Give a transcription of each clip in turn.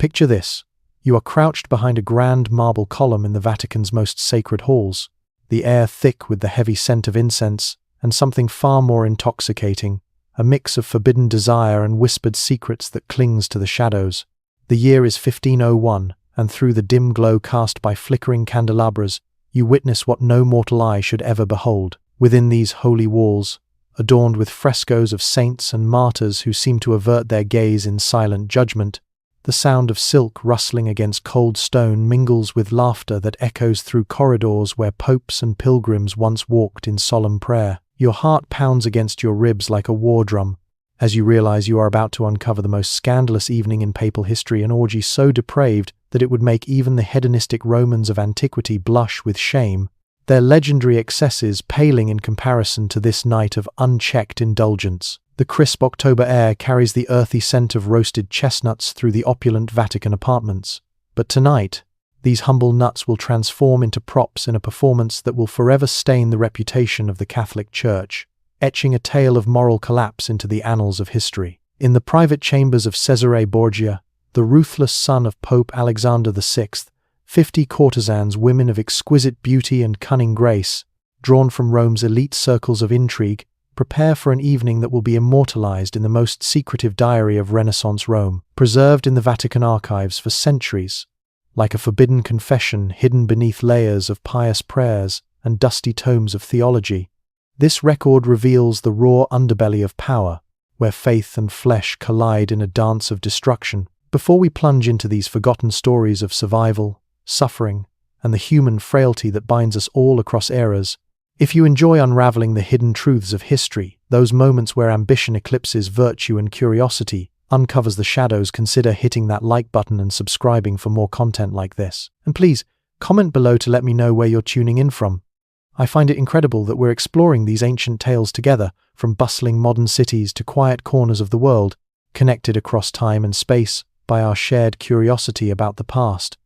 Picture this. You are crouched behind a grand marble column in the Vatican's most sacred halls, the air thick with the heavy scent of incense, and something far more intoxicating, a mix of forbidden desire and whispered secrets that clings to the shadows. The year is 1501, and through the dim glow cast by flickering candelabras, you witness what no mortal eye should ever behold. Within these holy walls, adorned with frescoes of saints and martyrs who seem to avert their gaze in silent judgment, the sound of silk rustling against cold stone mingles with laughter that echoes through corridors where popes and pilgrims once walked in solemn prayer. Your heart pounds against your ribs like a war drum, as you realize you are about to uncover the most scandalous evening in papal history, an orgy so depraved that it would make even the hedonistic Romans of antiquity blush with shame, their legendary excesses paling in comparison to this night of unchecked indulgence. The crisp October air carries the earthy scent of roasted chestnuts through the opulent Vatican apartments. But tonight, these humble nuts will transform into props in a performance that will forever stain the reputation of the Catholic Church, etching a tale of moral collapse into the annals of history. In the private chambers of Cesare Borgia, the ruthless son of Pope Alexander VI, 50 courtesans, women of exquisite beauty and cunning grace, drawn from Rome's elite circles of intrigue, prepare for an evening that will be immortalized in the most secretive diary of Renaissance Rome, preserved in the Vatican archives for centuries, like a forbidden confession hidden beneath layers of pious prayers and dusty tomes of theology. This record reveals the raw underbelly of power, where faith and flesh collide in a dance of destruction. Before we plunge into these forgotten stories of survival, suffering, and the human frailty that binds us all across eras, if you enjoy unraveling the hidden truths of history, those moments where ambition eclipses virtue and curiosity uncovers the shadows, consider hitting that like button and subscribing for more content like this. And please, comment below to let me know where you're tuning in from. I find it incredible that we're exploring these ancient tales together, from bustling modern cities to quiet corners of the world, connected across time and space by our shared curiosity about the past.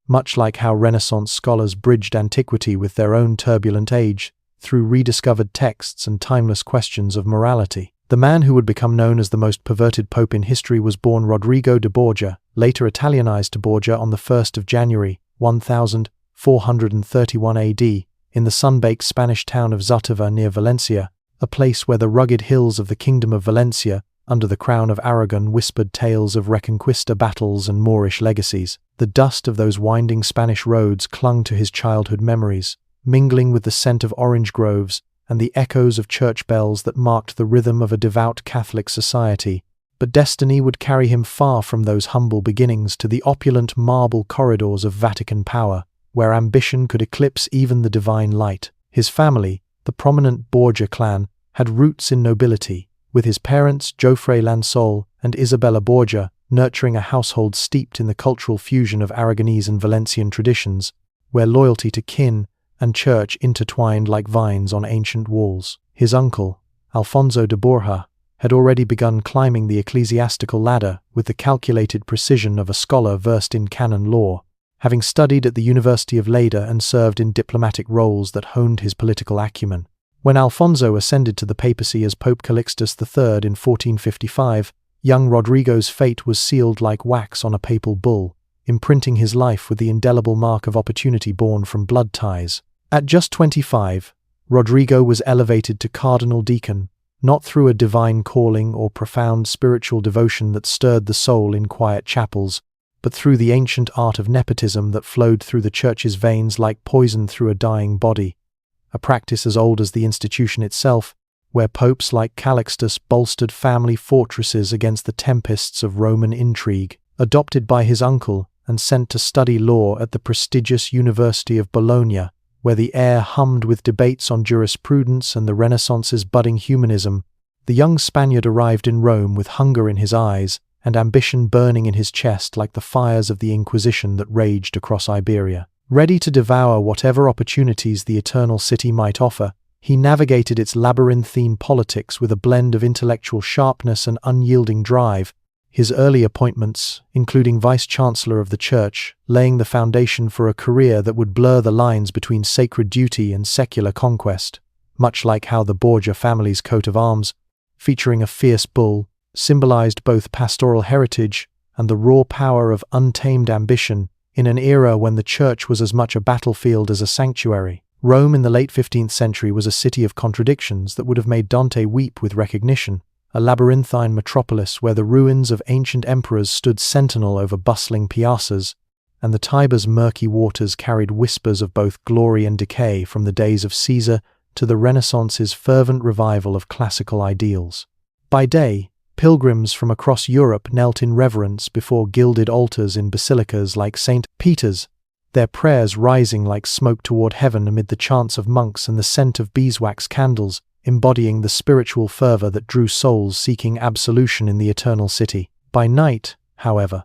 Much like how Renaissance scholars bridged antiquity with their own turbulent age, through rediscovered texts and timeless questions of morality. The man who would become known as the most perverted pope in history was born Rodrigo de Borgia, later Italianized to Borgia, on the 1st of January, 1431 AD, in the sun-baked Spanish town of Zátava near Valencia, a place where the rugged hills of the Kingdom of Valencia, under the crown of Aragon, whispered tales of Reconquista battles and Moorish legacies. The dust of those winding Spanish roads clung to his childhood memories, mingling with the scent of orange groves and the echoes of church bells that marked the rhythm of a devout Catholic society. But destiny would carry him far from those humble beginnings to the opulent marble corridors of Vatican power, where ambition could eclipse even the divine light. His family, the prominent Borgia clan, had roots in nobility, with his parents Geoffrey Lansol and Isabella Borgia nurturing a household steeped in the cultural fusion of Aragonese and Valencian traditions, where loyalty to kin and church intertwined like vines on ancient walls. His uncle, Alfonso de Borja, had already begun climbing the ecclesiastical ladder with the calculated precision of a scholar versed in canon law, having studied at the University of Lleida and served in diplomatic roles that honed his political acumen. When Alfonso ascended to the papacy as Pope Calixtus III in 1455, young Rodrigo's fate was sealed like wax on a papal bull, imprinting his life with the indelible mark of opportunity born from blood ties. At just 25, Rodrigo was elevated to cardinal deacon, not through a divine calling or profound spiritual devotion that stirred the soul in quiet chapels, but through the ancient art of nepotism that flowed through the church's veins like poison through a dying body, a practice as old as the institution itself, where popes like Calixtus bolstered family fortresses against the tempests of Roman intrigue. Adopted by his uncle and sent to study law at the prestigious University of Bologna, where the air hummed with debates on jurisprudence and the Renaissance's budding humanism, the young Spaniard arrived in Rome with hunger in his eyes and ambition burning in his chest like the fires of the Inquisition that raged across Iberia. Ready to devour whatever opportunities the Eternal City might offer, he navigated its labyrinthine politics with a blend of intellectual sharpness and unyielding drive, his early appointments, including Vice-Chancellor of the Church, laying the foundation for a career that would blur the lines between sacred duty and secular conquest, much like how the Borgia family's coat of arms, featuring a fierce bull, symbolized both pastoral heritage and the raw power of untamed ambition in an era when the church was as much a battlefield as a sanctuary. Rome in the late 15th century was a city of contradictions that would have made Dante weep with recognition, a labyrinthine metropolis where the ruins of ancient emperors stood sentinel over bustling piazzas, and the Tiber's murky waters carried whispers of both glory and decay from the days of Caesar to the Renaissance's fervent revival of classical ideals. By day, pilgrims from across Europe knelt in reverence before gilded altars in basilicas like St. Peter's, their prayers rising like smoke toward heaven amid the chants of monks and the scent of beeswax candles, embodying the spiritual fervor that drew souls seeking absolution in the eternal city. By night, however,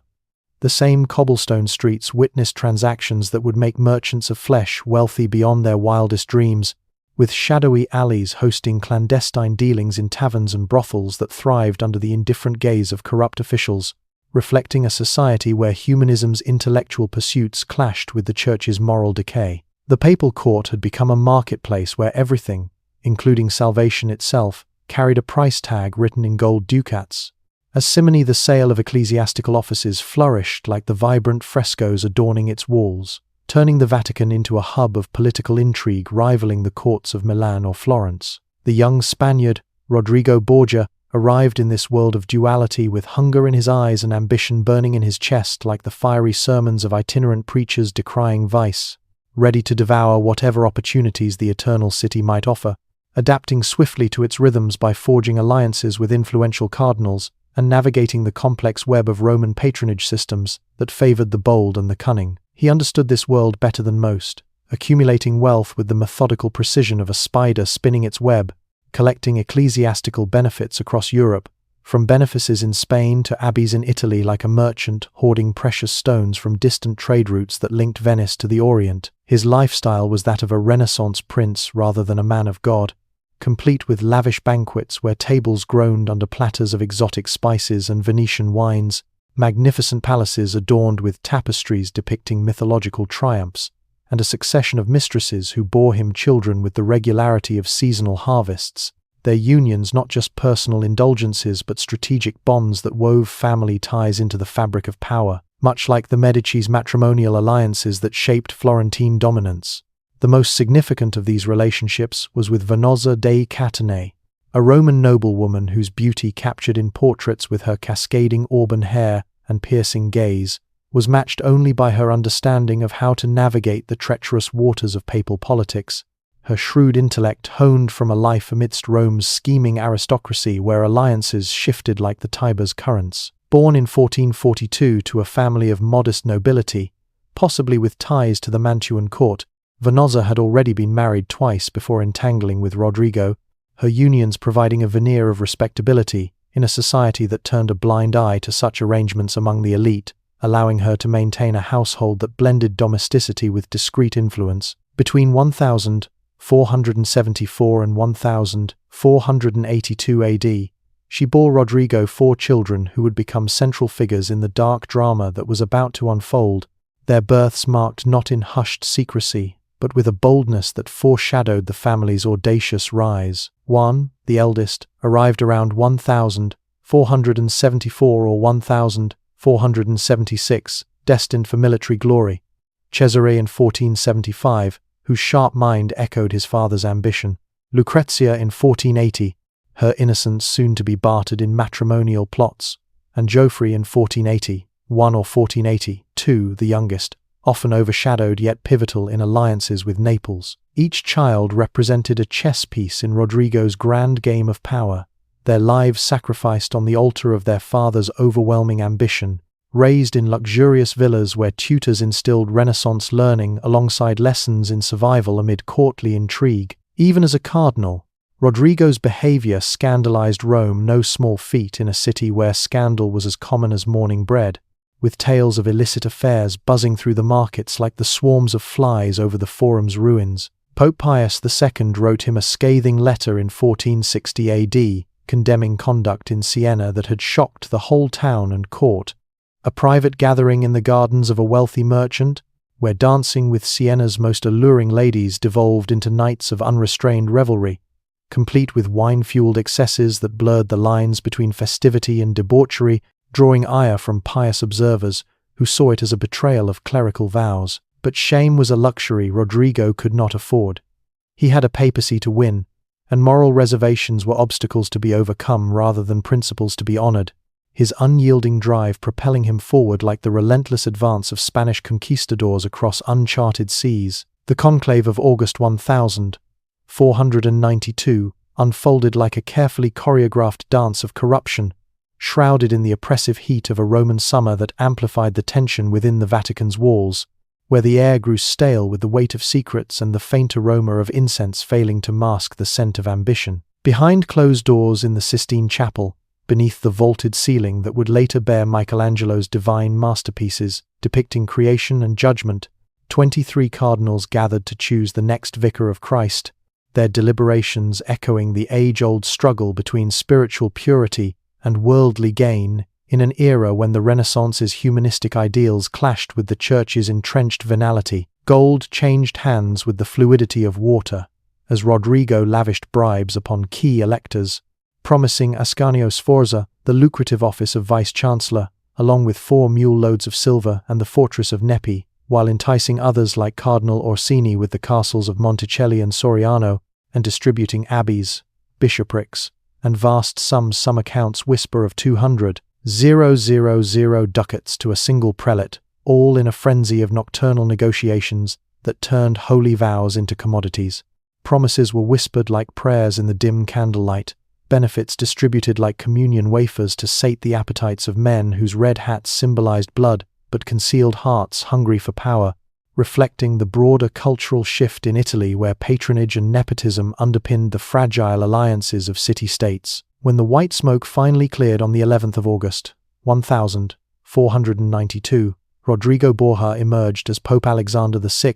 the same cobblestone streets witnessed transactions that would make merchants of flesh wealthy beyond their wildest dreams, with shadowy alleys hosting clandestine dealings in taverns and brothels that thrived under the indifferent gaze of corrupt officials, reflecting a society where humanism's intellectual pursuits clashed with the church's moral decay. The papal court had become a marketplace where everything, including salvation itself, carried a price tag written in gold ducats. As simony, the sale of ecclesiastical offices flourished like the vibrant frescoes adorning its walls, turning the Vatican into a hub of political intrigue rivaling the courts of Milan or Florence. The young Spaniard, Rodrigo Borgia, arrived in this world of duality with hunger in his eyes and ambition burning in his chest like the fiery sermons of itinerant preachers decrying vice, ready to devour whatever opportunities the eternal city might offer, adapting swiftly to its rhythms by forging alliances with influential cardinals and navigating the complex web of Roman patronage systems that favored the bold and the cunning. He understood this world better than most, accumulating wealth with the methodical precision of a spider spinning its web, collecting ecclesiastical benefits across Europe, from benefices in Spain to abbeys in Italy like a merchant hoarding precious stones from distant trade routes that linked Venice to the Orient. His lifestyle was that of a Renaissance prince rather than a man of God, complete with lavish banquets where tables groaned under platters of exotic spices and Venetian wines, magnificent palaces adorned with tapestries depicting mythological triumphs, and a succession of mistresses who bore him children with the regularity of seasonal harvests, their unions not just personal indulgences but strategic bonds that wove family ties into the fabric of power, much like the Medici's matrimonial alliances that shaped Florentine dominance. The most significant of these relationships was with Venosa dei Catane, a Roman noblewoman whose beauty, captured in portraits with her cascading auburn hair and piercing gaze, was matched only by her understanding of how to navigate the treacherous waters of papal politics, her shrewd intellect honed from a life amidst Rome's scheming aristocracy where alliances shifted like the Tiber's currents. Born in 1442 to a family of modest nobility, possibly with ties to the Mantuan court, Venosa had already been married twice before entangling with Rodrigo, her unions providing a veneer of respectability in a society that turned a blind eye to such arrangements among the elite, allowing her to maintain a household that blended domesticity with discreet influence. Between 1474 and 1482 AD, she bore Rodrigo 4 children who would become central figures in the dark drama that was about to unfold, their births marked not in hushed secrecy, but with a boldness that foreshadowed the family's audacious rise. Juan, the eldest, arrived around 1474 or 1476, destined for military glory. Cesare in 1475, whose sharp mind echoed his father's ambition. Lucrezia in 1480, her innocence soon to be bartered in matrimonial plots. And Geoffrey in 1481 or 1482, the youngest, often overshadowed yet pivotal in alliances with Naples. Each child represented a chess piece in Rodrigo's grand game of power, their lives sacrificed on the altar of their father's overwhelming ambition, raised in luxurious villas where tutors instilled Renaissance learning alongside lessons in survival amid courtly intrigue. Even as a cardinal, Rodrigo's behavior scandalized Rome, no small feat in a city where scandal was as common as morning bread, with tales of illicit affairs buzzing through the markets like the swarms of flies over the Forum's ruins. Pope Pius II wrote him a scathing letter in 1460 AD, condemning conduct in Siena that had shocked the whole town and court. A private gathering in the gardens of a wealthy merchant, where dancing with Siena's most alluring ladies devolved into nights of unrestrained revelry, complete with wine-fueled excesses that blurred the lines between festivity and debauchery. drawing ire from pious observers who saw it as a betrayal of clerical vows. But shame was a luxury Rodrigo could not afford. He had a papacy to win, and moral reservations were obstacles to be overcome rather than principles to be honored, his unyielding drive propelling him forward like the relentless advance of Spanish conquistadors across uncharted seas. The conclave of August 1492 unfolded like a carefully choreographed dance of corruption, shrouded in the oppressive heat of a Roman summer that amplified the tension within the Vatican's walls, where the air grew stale with the weight of secrets and the faint aroma of incense failing to mask the scent of ambition. Behind closed doors in the Sistine Chapel, beneath the vaulted ceiling that would later bear Michelangelo's divine masterpieces depicting creation and judgment, 23 cardinals gathered to choose the next vicar of Christ, their deliberations echoing the age-old struggle between spiritual purity and worldly gain in an era when the Renaissance's humanistic ideals clashed with the Church's entrenched venality. Gold changed hands with the fluidity of water, as Rodrigo lavished bribes upon key electors, promising Ascanio Sforza the lucrative office of vice-chancellor, along with 4 mule loads of silver and the fortress of Nepi, while enticing others like Cardinal Orsini with the castles of Monticelli and Soriano, and distributing abbeys, bishoprics, and vast sums. Some accounts whisper of 200,000 ducats to a single prelate, all in a frenzy of nocturnal negotiations that turned holy vows into commodities. Promises were whispered like prayers in the dim candlelight, benefits distributed like communion wafers to sate the appetites of men whose red hats symbolized blood but concealed hearts hungry for power, reflecting the broader cultural shift in Italy where patronage and nepotism underpinned the fragile alliances of city-states. When the white smoke finally cleared on the 11th of August, 1492, Rodrigo Borgia emerged as Pope Alexander VI,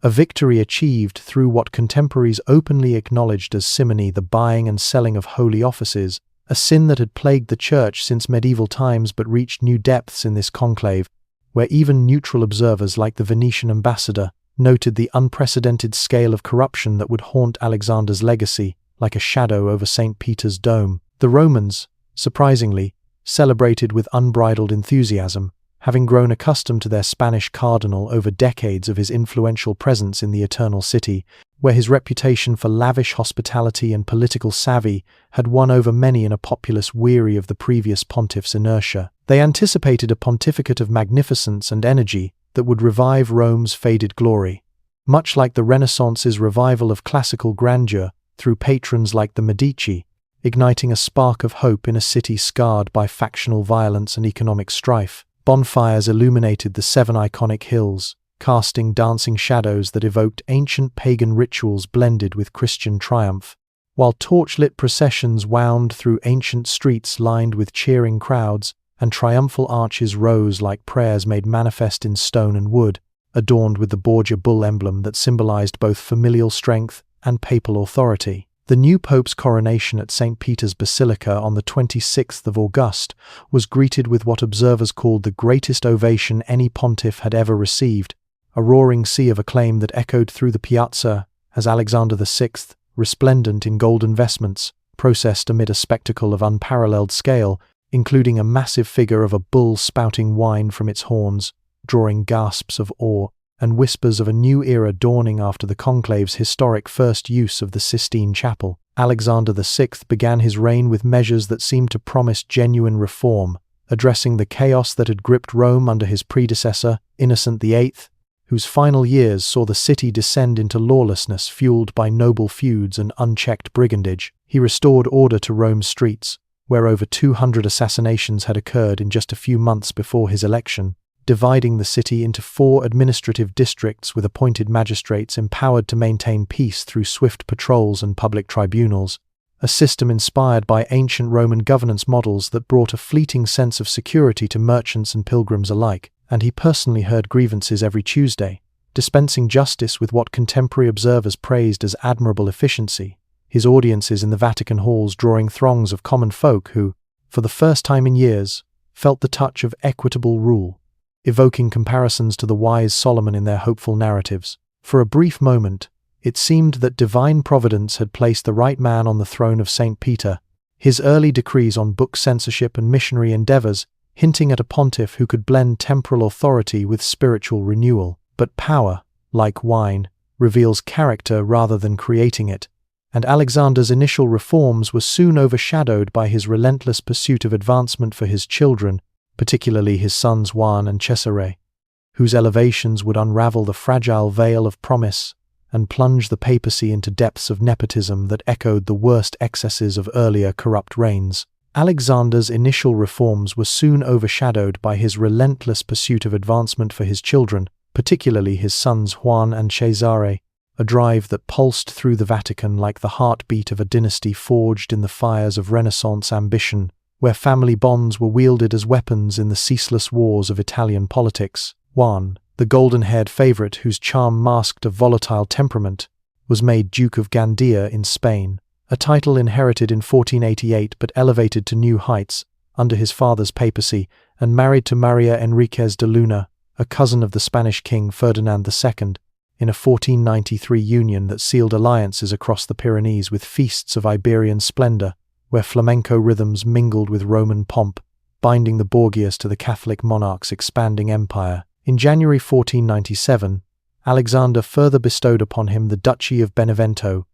a victory achieved through what contemporaries openly acknowledged as simony, the buying and selling of holy offices, a sin that had plagued the Church since medieval times but reached new depths in this conclave, where even neutral observers like the Venetian ambassador noted the unprecedented scale of corruption that would haunt Alexander's legacy like a shadow over St. Peter's dome. The Romans, surprisingly, celebrated with unbridled enthusiasm, having grown accustomed to their Spanish cardinal over decades of his influential presence in the Eternal City, where his reputation for lavish hospitality and political savvy had won over many in a populace weary of the previous pontiff's inertia. They anticipated a pontificate of magnificence and energy that would revive Rome's faded glory, much like the Renaissance's revival of classical grandeur through patrons like the Medici, igniting a spark of hope in a city scarred by factional violence and economic strife. Bonfires illuminated the 7 iconic hills, casting dancing shadows that evoked ancient pagan rituals blended with Christian triumph, while torchlit processions wound through ancient streets lined with cheering crowds, and triumphal arches rose like prayers made manifest in stone and wood, adorned with the Borgia bull emblem that symbolized both familial strength and papal authority. The new pope's coronation at St. Peter's Basilica on the 26th of August was greeted with what observers called the greatest ovation any pontiff had ever received, a roaring sea of acclaim that echoed through the piazza as Alexander VI, resplendent in golden vestments, processed amid a spectacle of unparalleled scale, including a massive figure of a bull spouting wine from its horns, drawing gasps of awe and whispers of a new era dawning after the conclave's historic first use of the Sistine Chapel. Alexander VI began his reign with measures that seemed to promise genuine reform, addressing the chaos that had gripped Rome under his predecessor, Innocent VIII, whose final years saw the city descend into lawlessness fueled by noble feuds and unchecked brigandage. He restored order to Rome's streets, where over 200 assassinations had occurred in just a few months before his election, dividing the city into 4 administrative districts with appointed magistrates empowered to maintain peace through swift patrols and public tribunals, a system inspired by ancient Roman governance models that brought a fleeting sense of security to merchants and pilgrims alike. And he personally heard grievances every Tuesday, dispensing justice with what contemporary observers praised as admirable efficiency, his audiences in the Vatican halls drawing throngs of common folk who, for the first time in years, felt the touch of equitable rule, evoking comparisons to the wise Solomon in their hopeful narratives. For a brief moment, it seemed that divine providence had placed the right man on the throne of St. Peter. His early decrees on book censorship and missionary endeavors hinting at a pontiff who could blend temporal authority with spiritual renewal. But power, like wine, reveals character rather than creating it, and Alexander's initial reforms were soon overshadowed by his relentless pursuit of advancement for his children, particularly his sons Johann and Cesare, whose elevations would unravel the fragile veil of promise and plunge the papacy into depths of nepotism that echoed the worst excesses of earlier corrupt reigns. Alexander's initial reforms were soon overshadowed by his relentless pursuit of advancement for his children, particularly his sons Johann and Cesare, a drive that pulsed through the Vatican like the heartbeat of a dynasty forged in the fires of Renaissance ambition, where family bonds were wielded as weapons in the ceaseless wars of Italian politics. Johann, the golden-haired favorite whose charm masked a volatile temperament, was made Duke of Gandia in Spain, a title inherited in 1488 but elevated to new heights under his father's papacy, and married to Maria Enriquez de Luna, a cousin of the Spanish king Ferdinand II, in a 1493 union that sealed alliances across the Pyrenees with feasts of Iberian splendor, where flamenco rhythms mingled with Roman pomp, binding the Borgias to the Catholic monarch's expanding empire. In January 1497, Alexander further bestowed upon him the Duchy of Benevento,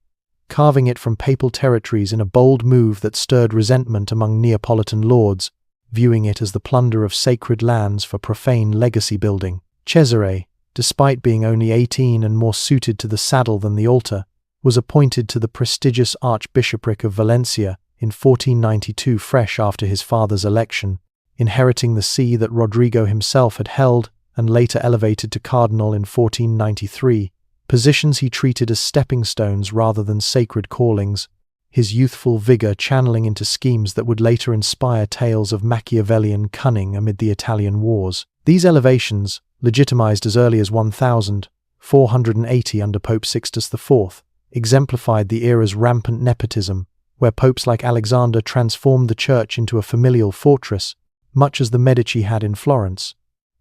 carving it from papal territories in a bold move that stirred resentment among Neapolitan lords, viewing it as the plunder of sacred lands for profane legacy building. Cesare, despite being only 18 and more suited to the saddle than the altar, was appointed to the prestigious Archbishopric of Valencia in 1492, fresh after his father's election, inheriting the see that Rodrigo himself had held and later elevated to cardinal in 1493, positions he treated as stepping stones rather than sacred callings, his youthful vigor channeling into schemes that would later inspire tales of Machiavellian cunning amid the Italian wars. These elevations, legitimized as early as 1480 under Pope Sixtus IV, exemplified the era's rampant nepotism, where popes like Alexander transformed the church into a familial fortress, much as the Medici had in Florence,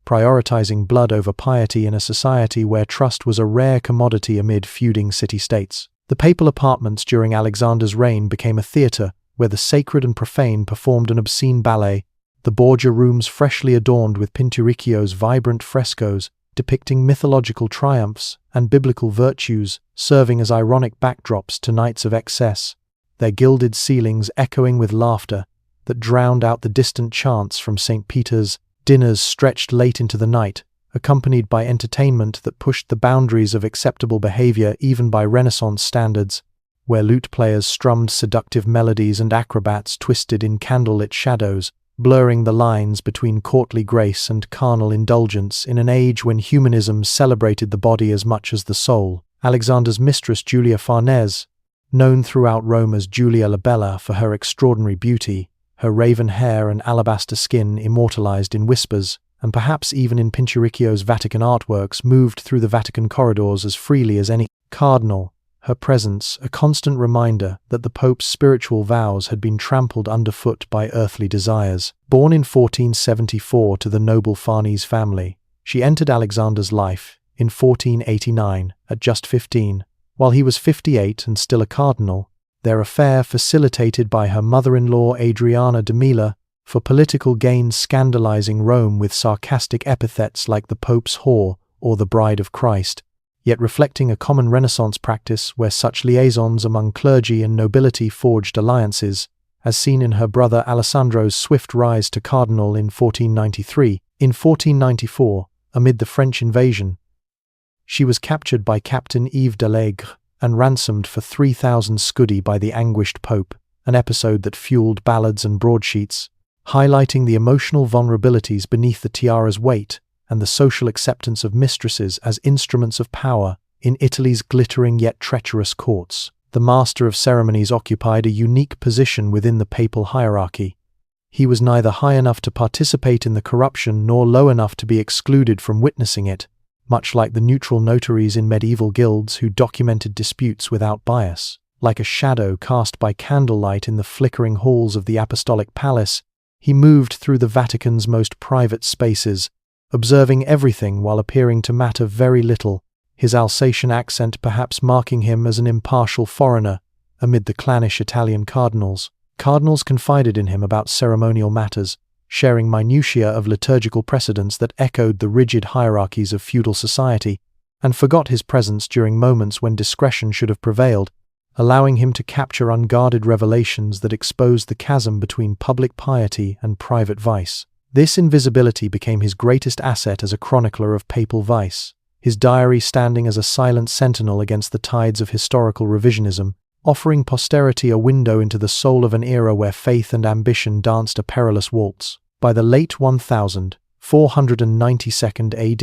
prioritizing blood over piety in a society where trust was a rare commodity amid feuding city-states. The papal apartments during Alexander's reign became a theater where the sacred and profane performed an obscene ballet, the Borgia rooms freshly adorned with Pinturicchio's vibrant frescoes depicting mythological triumphs and biblical virtues, serving as ironic backdrops to nights of excess, their gilded ceilings echoing with laughter that drowned out the distant chants from St. Peter's. Dinners stretched late into the night, accompanied by entertainment that pushed the boundaries of acceptable behavior even by Renaissance standards, where lute players strummed seductive melodies and acrobats twisted in candlelit shadows, blurring the lines between courtly grace and carnal indulgence in an age when humanism celebrated the body as much as the soul. Alexander's mistress Julia Farnese, known throughout Rome as Julia la Bella for her extraordinary beauty, her raven hair and alabaster skin immortalized in whispers, and perhaps even in Pinturicchio's Vatican artworks, moved through the Vatican corridors as freely as any cardinal, her presence a constant reminder that the Pope's spiritual vows had been trampled underfoot by earthly desires. Born in 1474 to the noble Farnese family, she entered Alexander's life in 1489 at just 15, while he was 58 and still a cardinal, their affair facilitated by her mother-in-law Adriana de Mila, for political gain scandalizing Rome with sarcastic epithets like the Pope's whore or the Bride of Christ, yet reflecting a common Renaissance practice where such liaisons among clergy and nobility forged alliances, as seen in her brother Alessandro's swift rise to cardinal in 1493. In 1494, amid the French invasion, she was captured by Captain Yves d'Allègre and ransomed for 3,000 scudi by the anguished Pope, an episode that fueled ballads and broadsheets, highlighting the emotional vulnerabilities beneath the tiara's weight and the social acceptance of mistresses as instruments of power in Italy's glittering yet treacherous courts. The master of ceremonies occupied a unique position within the papal hierarchy. He was neither high enough to participate in the corruption nor low enough to be excluded from witnessing it, much like the neutral notaries in medieval guilds who documented disputes without bias. Like a shadow cast by candlelight in the flickering halls of the Apostolic Palace, he moved through the Vatican's most private spaces, observing everything while appearing to matter very little, his Alsatian accent perhaps marking him as an impartial foreigner amid the clannish Italian cardinals. Cardinals confided in him about ceremonial matters, sharing minutiae of liturgical precedents that echoed the rigid hierarchies of feudal society, and forgot his presence during moments when discretion should have prevailed, allowing him to capture unguarded revelations that exposed the chasm between public piety and private vice. This invisibility became his greatest asset as a chronicler of papal vice, his diary standing as a silent sentinel against the tides of historical revisionism, offering posterity a window into the soul of an era where faith and ambition danced a perilous waltz. By the late 1492 AD,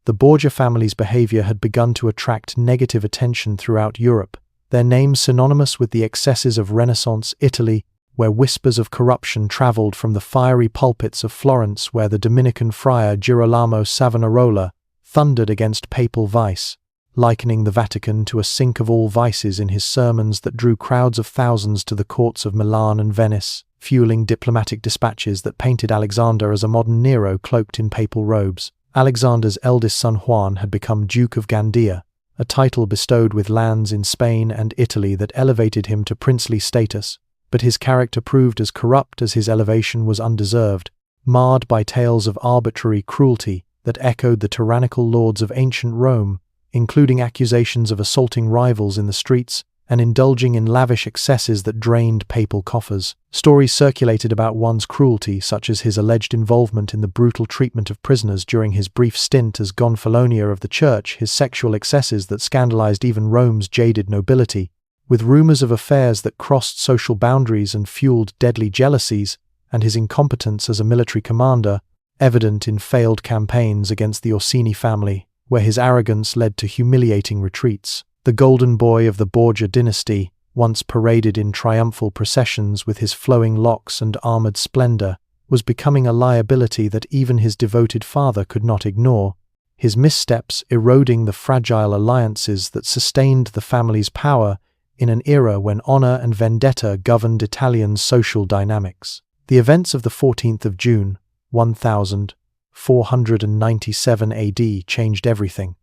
the Borgia family's behavior had begun to attract negative attention throughout Europe, their names synonymous with the excesses of Renaissance Italy, where whispers of corruption traveled from the fiery pulpits of Florence, where the Dominican friar Girolamo Savonarola thundered against papal vice, likening the Vatican to a sink of all vices in his sermons that drew crowds of thousands to the courts of Milan and Venice, fueling diplomatic dispatches that painted Alexander as a modern Nero cloaked in papal robes. Alexander's eldest son Juan had become Duke of Gandia, a title bestowed with lands in Spain and Italy that elevated him to princely status, but his character proved as corrupt as his elevation was undeserved, marred by tales of arbitrary cruelty that echoed the tyrannical lords of ancient Rome, including accusations of assaulting rivals in the streets and indulging in lavish excesses that drained papal coffers. Stories circulated about Juan's cruelty, such as his alleged involvement in the brutal treatment of prisoners during his brief stint as gonfalonier of the church, his sexual excesses that scandalized even Rome's jaded nobility, with rumors of affairs that crossed social boundaries and fueled deadly jealousies, and his incompetence as a military commander, evident in failed campaigns against the Orsini family, where his arrogance led to humiliating retreats. The golden boy of the Borgia dynasty, once paraded in triumphal processions with his flowing locks and armored splendor, was becoming a liability that even his devoted father could not ignore, his missteps eroding the fragile alliances that sustained the family's power in an era when honor and vendetta governed Italian social dynamics. The events of the 14th of June, 1497 AD changed everything.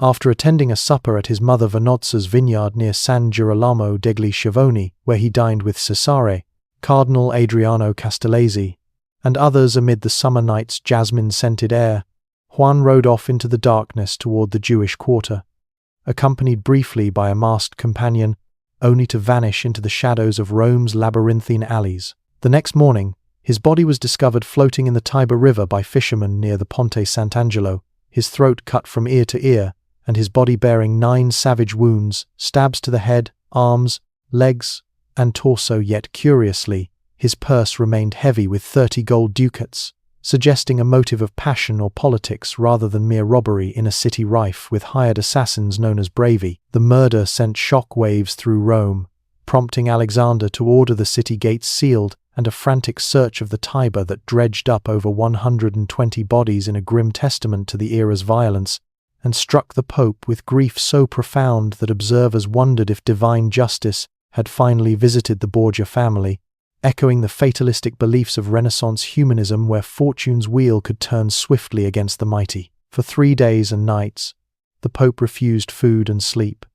After attending a supper at his mother Vanozza's vineyard near San Girolamo degli Schiavoni, where he dined with Cesare, Cardinal Adriano Castellesi, and others amid the summer night's jasmine-scented air, Juan rode off into the darkness toward the Jewish quarter, accompanied briefly by a masked companion, only to vanish into the shadows of Rome's labyrinthine alleys. The next morning, his body was discovered floating in the Tiber River by fishermen near the Ponte Sant'Angelo, his throat cut from ear to ear, and his body bearing 9 savage wounds, stabs to the head, arms, legs, and torso. Yet curiously, his purse remained heavy with 30 gold ducats, suggesting a motive of passion or politics rather than mere robbery in a city rife with hired assassins known as bravi. The murder sent shock waves through Rome, prompting Alexander to order the city gates sealed and a frantic search of the Tiber that dredged up over 120 bodies in a grim testament to the era's violence, and struck the Pope with grief so profound that observers wondered if divine justice had finally visited the Borgia family, echoing the fatalistic beliefs of Renaissance humanism where fortune's wheel could turn swiftly against the mighty. For 3 days and nights, the Pope refused food and sleep,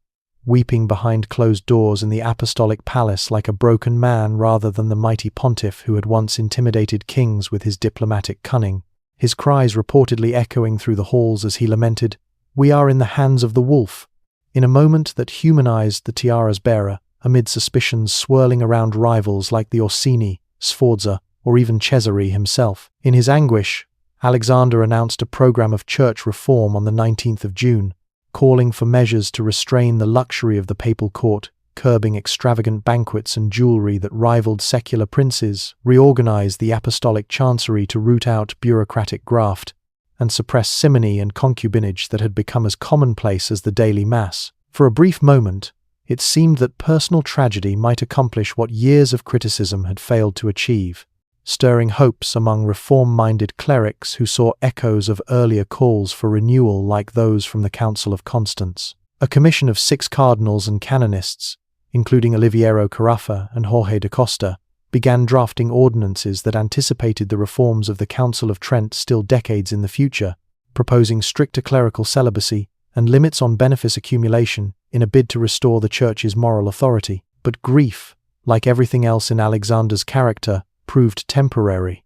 weeping behind closed doors in the apostolic palace like a broken man rather than the mighty pontiff who had once intimidated kings with his diplomatic cunning, his cries reportedly echoing through the halls as he lamented, "We are in the hands of the wolf," in a moment that humanized the tiara's bearer, amid suspicions swirling around rivals like the Orsini, Sforza, or even Cesare himself. In his anguish, Alexander announced a program of church reform on the 19th of June, calling for measures to restrain the luxury of the papal court, curbing extravagant banquets and jewelry that rivaled secular princes, reorganize the apostolic chancery to root out bureaucratic graft, and suppress simony and concubinage that had become as commonplace as the daily mass. For a brief moment, it seemed that personal tragedy might accomplish what years of criticism had failed to achieve, stirring hopes among reform-minded clerics who saw echoes of earlier calls for renewal like those from the Council of Constance. A commission of 6 cardinals and canonists, including Oliviero Caraffa and Jorge da Costa, began drafting ordinances that anticipated the reforms of the Council of Trent still decades in the future, proposing stricter clerical celibacy and limits on benefice accumulation in a bid to restore the Church's moral authority. But grief, like everything else in Alexander's character, proved temporary.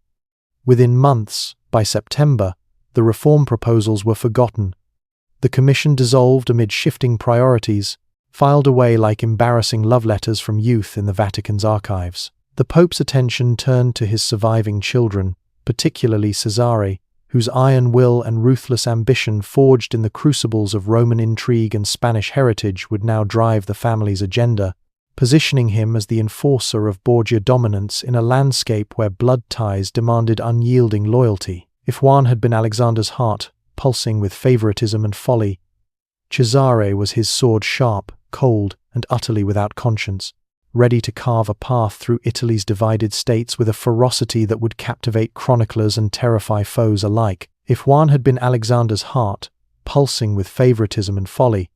Within months, by September, the reform proposals were forgotten. The commission dissolved amid shifting priorities, filed away like embarrassing love letters from youth in the Vatican's archives. The Pope's attention turned to his surviving children, particularly Cesare, whose iron will and ruthless ambition forged in the crucibles of Roman intrigue and Spanish heritage would now drive the family's agenda, positioning him as the enforcer of Borgia dominance in a landscape where blood ties demanded unyielding loyalty. If Juan had been Alexander's heart, pulsing with favoritism and folly, Cesare was his sword sharp, cold, and utterly without conscience, ready to carve a path through Italy's divided states with a ferocity that would captivate chroniclers and terrify foes alike. If Juan had been Alexander's heart, pulsing with favoritism and folly,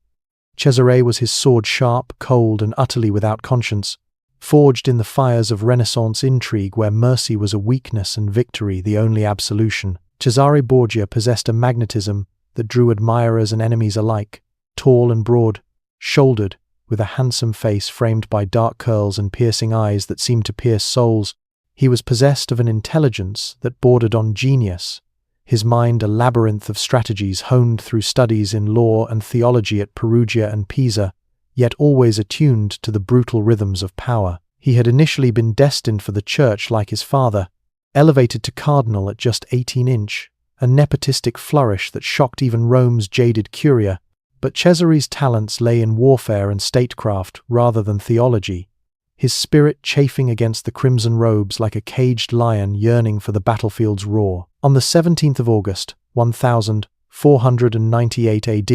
Cesare was his sword sharp, cold, and utterly without conscience, forged in the fires of Renaissance intrigue where mercy was a weakness and victory the only absolution. Cesare Borgia possessed a magnetism that drew admirers and enemies alike, tall and broad-shouldered, with a handsome face framed by dark curls and piercing eyes that seemed to pierce souls. He was possessed of an intelligence that bordered on genius, his mind a labyrinth of strategies honed through studies in law and theology at Perugia and Pisa, yet always attuned to the brutal rhythms of power. He had initially been destined for the church like his father, elevated to cardinal at just 18-inch, a nepotistic flourish that shocked even Rome's jaded curia. But Cesare's talents lay in warfare and statecraft rather than theology, his spirit chafing against the crimson robes like a caged lion yearning for the battlefield's roar. On the 17th of August, 1498 AD,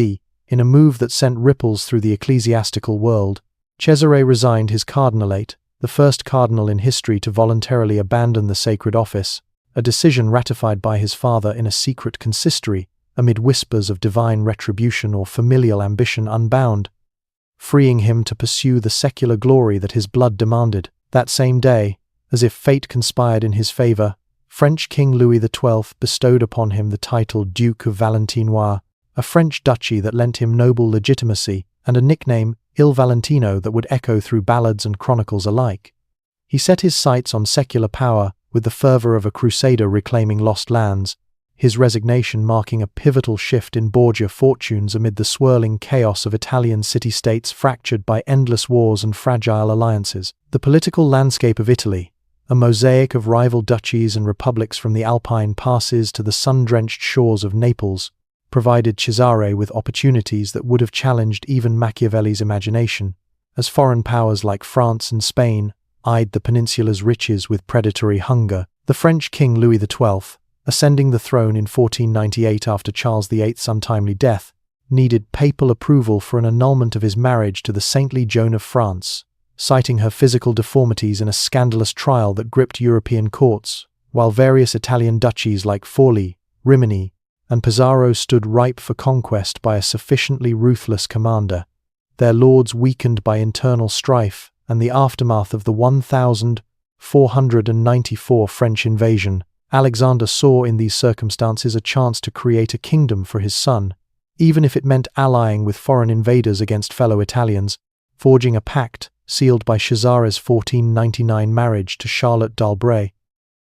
in a move that sent ripples through the ecclesiastical world, Cesare resigned his cardinalate, the first cardinal in history to voluntarily abandon the sacred office, a decision ratified by his father in a secret consistory, amid whispers of divine retribution or familial ambition unbound, freeing him to pursue the secular glory that his blood demanded. That same day, as if fate conspired in his favor, French King Louis XII bestowed upon him the title Duke of Valentinois, a French duchy that lent him noble legitimacy, and a nickname, Il Valentino, that would echo through ballads and chronicles alike. He set his sights on secular power with the fervor of a crusader reclaiming lost lands, his resignation marking a pivotal shift in Borgia fortunes amid the swirling chaos of Italian city-states fractured by endless wars and fragile alliances. The political landscape of Italy, a mosaic of rival duchies and republics from the Alpine passes to the sun-drenched shores of Naples, provided Cesare with opportunities that would have challenged even Machiavelli's imagination, as foreign powers like France and Spain eyed the peninsula's riches with predatory hunger. The French King Louis XII, ascending the throne in 1498 after Charles VIII's untimely death, needed papal approval for an annulment of his marriage to the saintly Joan of France, citing her physical deformities in a scandalous trial that gripped European courts, while various Italian duchies like Forli, Rimini, and Pesaro stood ripe for conquest by a sufficiently ruthless commander, their lords weakened by internal strife and the aftermath of the 1494 French invasion. Alexander saw in these circumstances a chance to create a kingdom for his son, even if it meant allying with foreign invaders against fellow Italians, forging a pact sealed by Cesare's 1499 marriage to Charlotte d'Albret,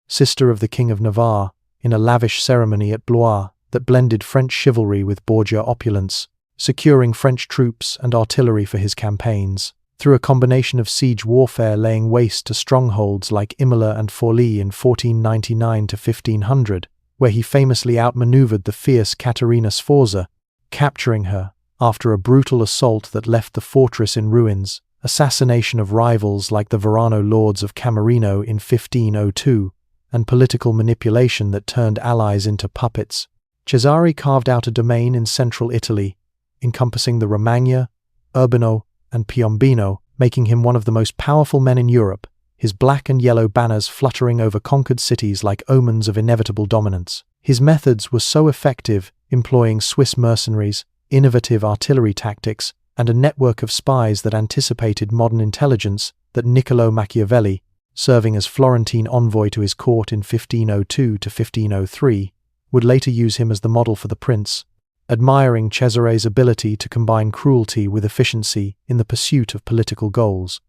sister of the King of Navarre, in a lavish ceremony at Blois that blended French chivalry with Borgia opulence, securing French troops and artillery for his campaigns. Through a combination of siege warfare laying waste to strongholds like Imola and Forlì in 1499 to 1500, where he famously outmaneuvered the fierce Caterina Sforza, capturing her after a brutal assault that left the fortress in ruins, assassination of rivals like the Verano lords of Camerino in 1502, and political manipulation that turned allies into puppets. Cesare carved out a domain in central Italy, encompassing the Romagna, Urbino, and Piombino, making him one of the most powerful men in Europe, his black and yellow banners fluttering over conquered cities like omens of inevitable dominance. His methods were so effective, employing Swiss mercenaries, innovative artillery tactics, and a network of spies that anticipated modern intelligence, that Niccolò Machiavelli, serving as Florentine envoy to his court in 1502 to 1503, would later use him as the model for the prince, admiring Cesare's ability to combine cruelty with efficiency in the pursuit of political goals.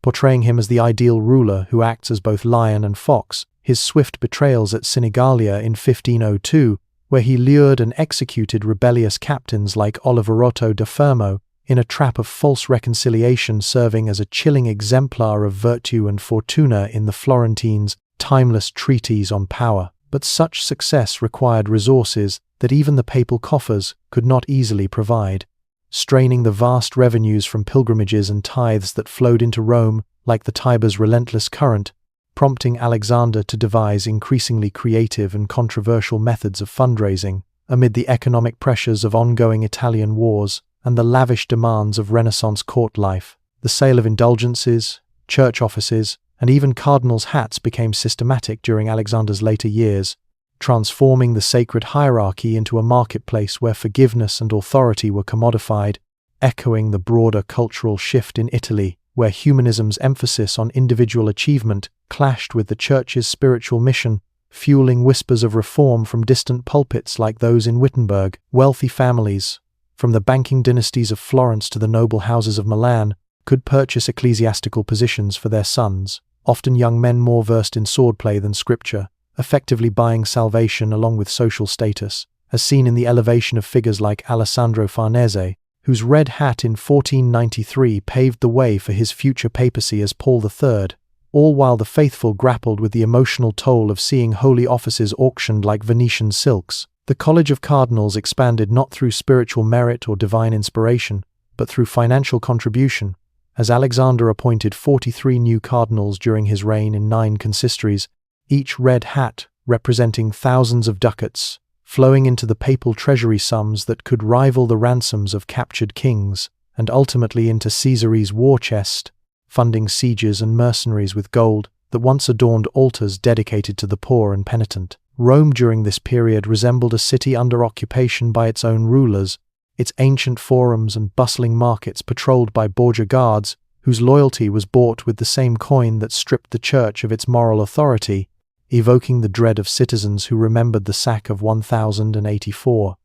Portraying him as the ideal ruler who acts as both lion and fox, his swift betrayals at Sinigalia in 1502, where he lured and executed rebellious captains like Oliverotto da Fermo in a trap of false reconciliation, serving as a chilling exemplar of virtue and fortuna in the Florentines' timeless treatise on power. But such success required resources that even the papal coffers could not easily provide, straining the vast revenues from pilgrimages and tithes that flowed into Rome like the Tiber's relentless current, prompting Alexander to devise increasingly creative and controversial methods of fundraising amid the economic pressures of ongoing Italian wars and the lavish demands of Renaissance court life. The sale of indulgences, church offices, and even cardinals' hats became systematic during Alexander's later years, transforming the sacred hierarchy into a marketplace where forgiveness and authority were commodified, echoing the broader cultural shift in Italy, where humanism's emphasis on individual achievement clashed with the Church's spiritual mission, fueling whispers of reform from distant pulpits like those in Wittenberg. Wealthy families, from the banking dynasties of Florence to the noble houses of Milan, could purchase ecclesiastical positions for their sons, often young men more versed in swordplay than scripture, effectively buying salvation along with social status, as seen in the elevation of figures like Alessandro Farnese, whose red hat in 1493 paved the way for his future papacy as Paul III, all while the faithful grappled with the emotional toll of seeing holy offices auctioned like Venetian silks. The College of Cardinals expanded not through spiritual merit or divine inspiration, but through financial contribution, as Alexander appointed 43 new cardinals during his reign in 9 consistories, each red hat representing thousands of ducats, flowing into the papal treasury sums that could rival the ransoms of captured kings, and ultimately into Caesare's war chest, funding sieges and mercenaries with gold that once adorned altars dedicated to the poor and penitent. Rome during this period resembled a city under occupation by its own rulers, its ancient forums and bustling markets patrolled by Borgia guards, whose loyalty was bought with the same coin that stripped the Church of its moral authority, evoking the dread of citizens who remembered the sack of 1084,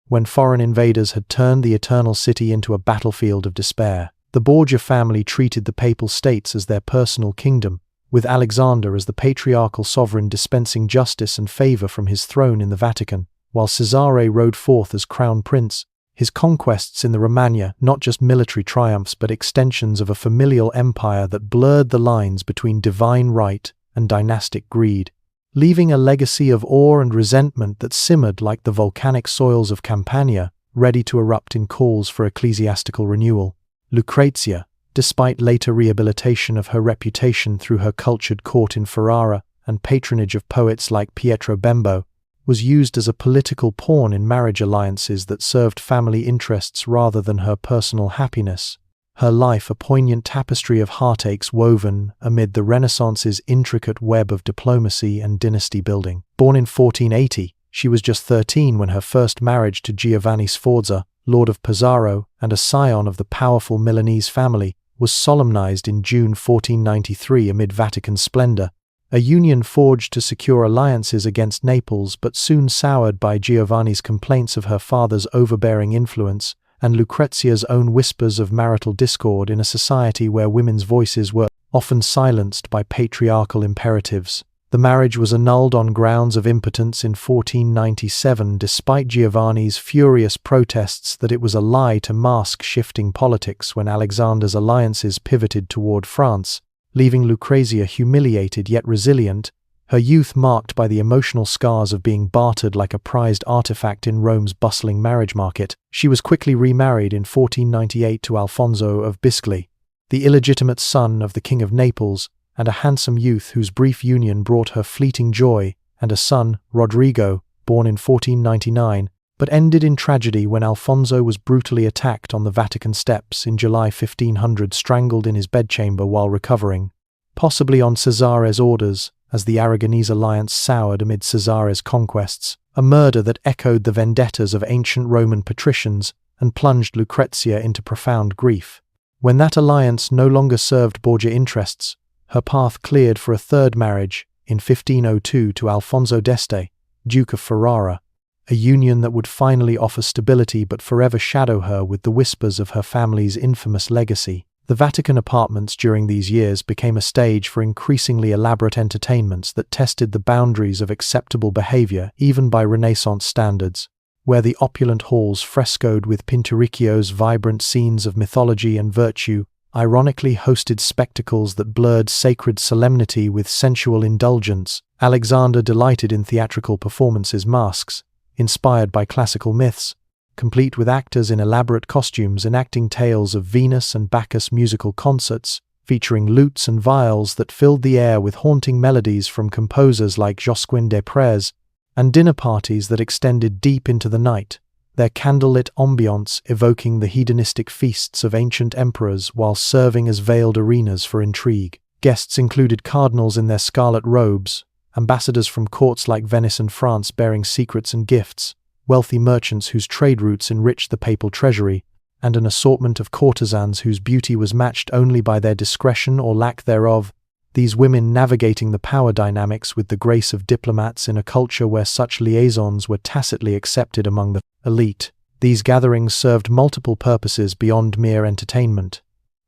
when foreign invaders had turned the Eternal City into a battlefield of despair. The Borgia family treated the Papal States as their personal kingdom, with Alexander as the patriarchal sovereign dispensing justice and favor from his throne in the Vatican, while Cesare rode forth as crown prince, his conquests in the Romagna not just military triumphs but extensions of a familial empire that blurred the lines between divine right and dynastic greed, leaving a legacy of awe and resentment that simmered like the volcanic soils of Campania, ready to erupt in calls for ecclesiastical renewal. Lucrezia, despite later rehabilitation of her reputation through her cultured court in Ferrara and patronage of poets like Pietro Bembo, was used as a political pawn in marriage alliances that served family interests rather than her personal happiness. Her life a poignant tapestry of heartaches woven amid the Renaissance's intricate web of diplomacy and dynasty building. Born in 1480, she was just 13 when her first marriage to Giovanni Sforza, Lord of Pesaro and a scion of the powerful Milanese family, was solemnized in June 1493 amid Vatican splendor, a union forged to secure alliances against Naples but soon soured by Giovanni's complaints of her father's overbearing influence and Lucrezia's own whispers of marital discord in a society where women's voices were often silenced by patriarchal imperatives. The marriage was annulled on grounds of impotence in 1497 despite Giovanni's furious protests that it was a lie to mask shifting politics when Alexander's alliances pivoted toward France, leaving Lucrezia humiliated yet resilient, her youth marked by the emotional scars of being bartered like a prized artifact in Rome's bustling marriage market. She was quickly remarried in 1498 to Alfonso of Biscoli, the illegitimate son of the King of Naples, and a handsome youth whose brief union brought her fleeting joy, and a son, Rodrigo, born in 1499, but ended in tragedy when Alfonso was brutally attacked on the Vatican steps in July 1500, strangled in his bedchamber while recovering, possibly on Cesare's orders, as the Aragonese alliance soured amid Cesare's conquests, a murder that echoed the vendettas of ancient Roman patricians and plunged Lucrezia into profound grief. When that alliance no longer served Borgia interests, her path cleared for a third marriage in 1502 to Alfonso d'Este, Duke of Ferrara, a union that would finally offer stability but forever shadow her with the whispers of her family's infamous legacy. The Vatican apartments during these years became a stage for increasingly elaborate entertainments that tested the boundaries of acceptable behavior even by Renaissance standards, where the opulent halls frescoed with Pinturicchio's vibrant scenes of mythology and virtue ironically hosted spectacles that blurred sacred solemnity with sensual indulgence. Alexander delighted in theatrical performances, masks, inspired by classical myths, complete with actors in elaborate costumes enacting tales of Venus and Bacchus, musical concerts featuring lutes and viols that filled the air with haunting melodies from composers like Josquin des Prez, and dinner parties that extended deep into the night, their candlelit ambiance evoking the hedonistic feasts of ancient emperors while serving as veiled arenas for intrigue. Guests included cardinals in their scarlet robes, ambassadors from courts like Venice and France bearing secrets and gifts, wealthy merchants whose trade routes enriched the papal treasury, and an assortment of courtesans whose beauty was matched only by their discretion or lack thereof, these women navigating the power dynamics with the grace of diplomats in a culture where such liaisons were tacitly accepted among the elite. These gatherings served multiple purposes beyond mere entertainment.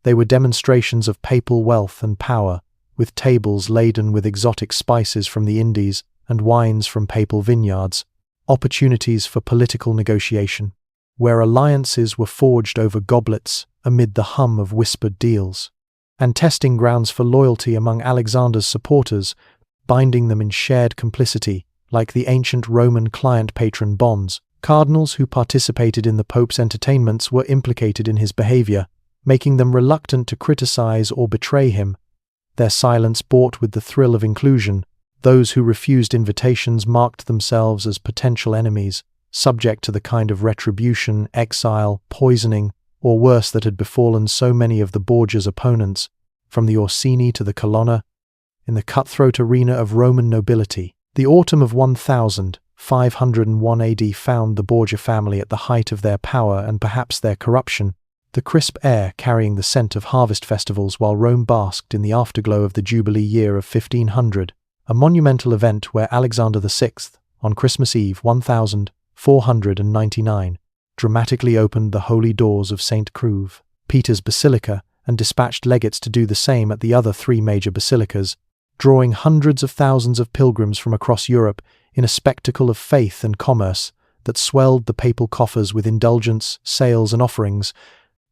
They were demonstrations of papal wealth and power, with tables laden with exotic spices from the Indies and wines from papal vineyards, opportunities for political negotiation, where alliances were forged over goblets amid the hum of whispered deals, and testing grounds for loyalty among Alexander's supporters, binding them in shared complicity, like the ancient Roman client-patron bonds. Cardinals who participated in the Pope's entertainments were implicated in his behavior, making them reluctant to criticize or betray him, their silence bought with the thrill of inclusion. Those who refused invitations marked themselves as potential enemies, subject to the kind of retribution, exile, poisoning, or worse that had befallen so many of the Borgia's opponents, from the Orsini to the Colonna, in the cutthroat arena of Roman nobility. The autumn of 1501 AD found the Borgia family at the height of their power and perhaps their corruption, the crisp air carrying the scent of harvest festivals while Rome basked in the afterglow of the Jubilee year of 1500. A monumental event where Alexander VI, on Christmas Eve 1499, dramatically opened the holy doors of St. Cruz, Peter's Basilica, and dispatched legates to do the same at the other three major basilicas, drawing hundreds of thousands of pilgrims from across Europe in a spectacle of faith and commerce that swelled the papal coffers with indulgence, sales, and offerings,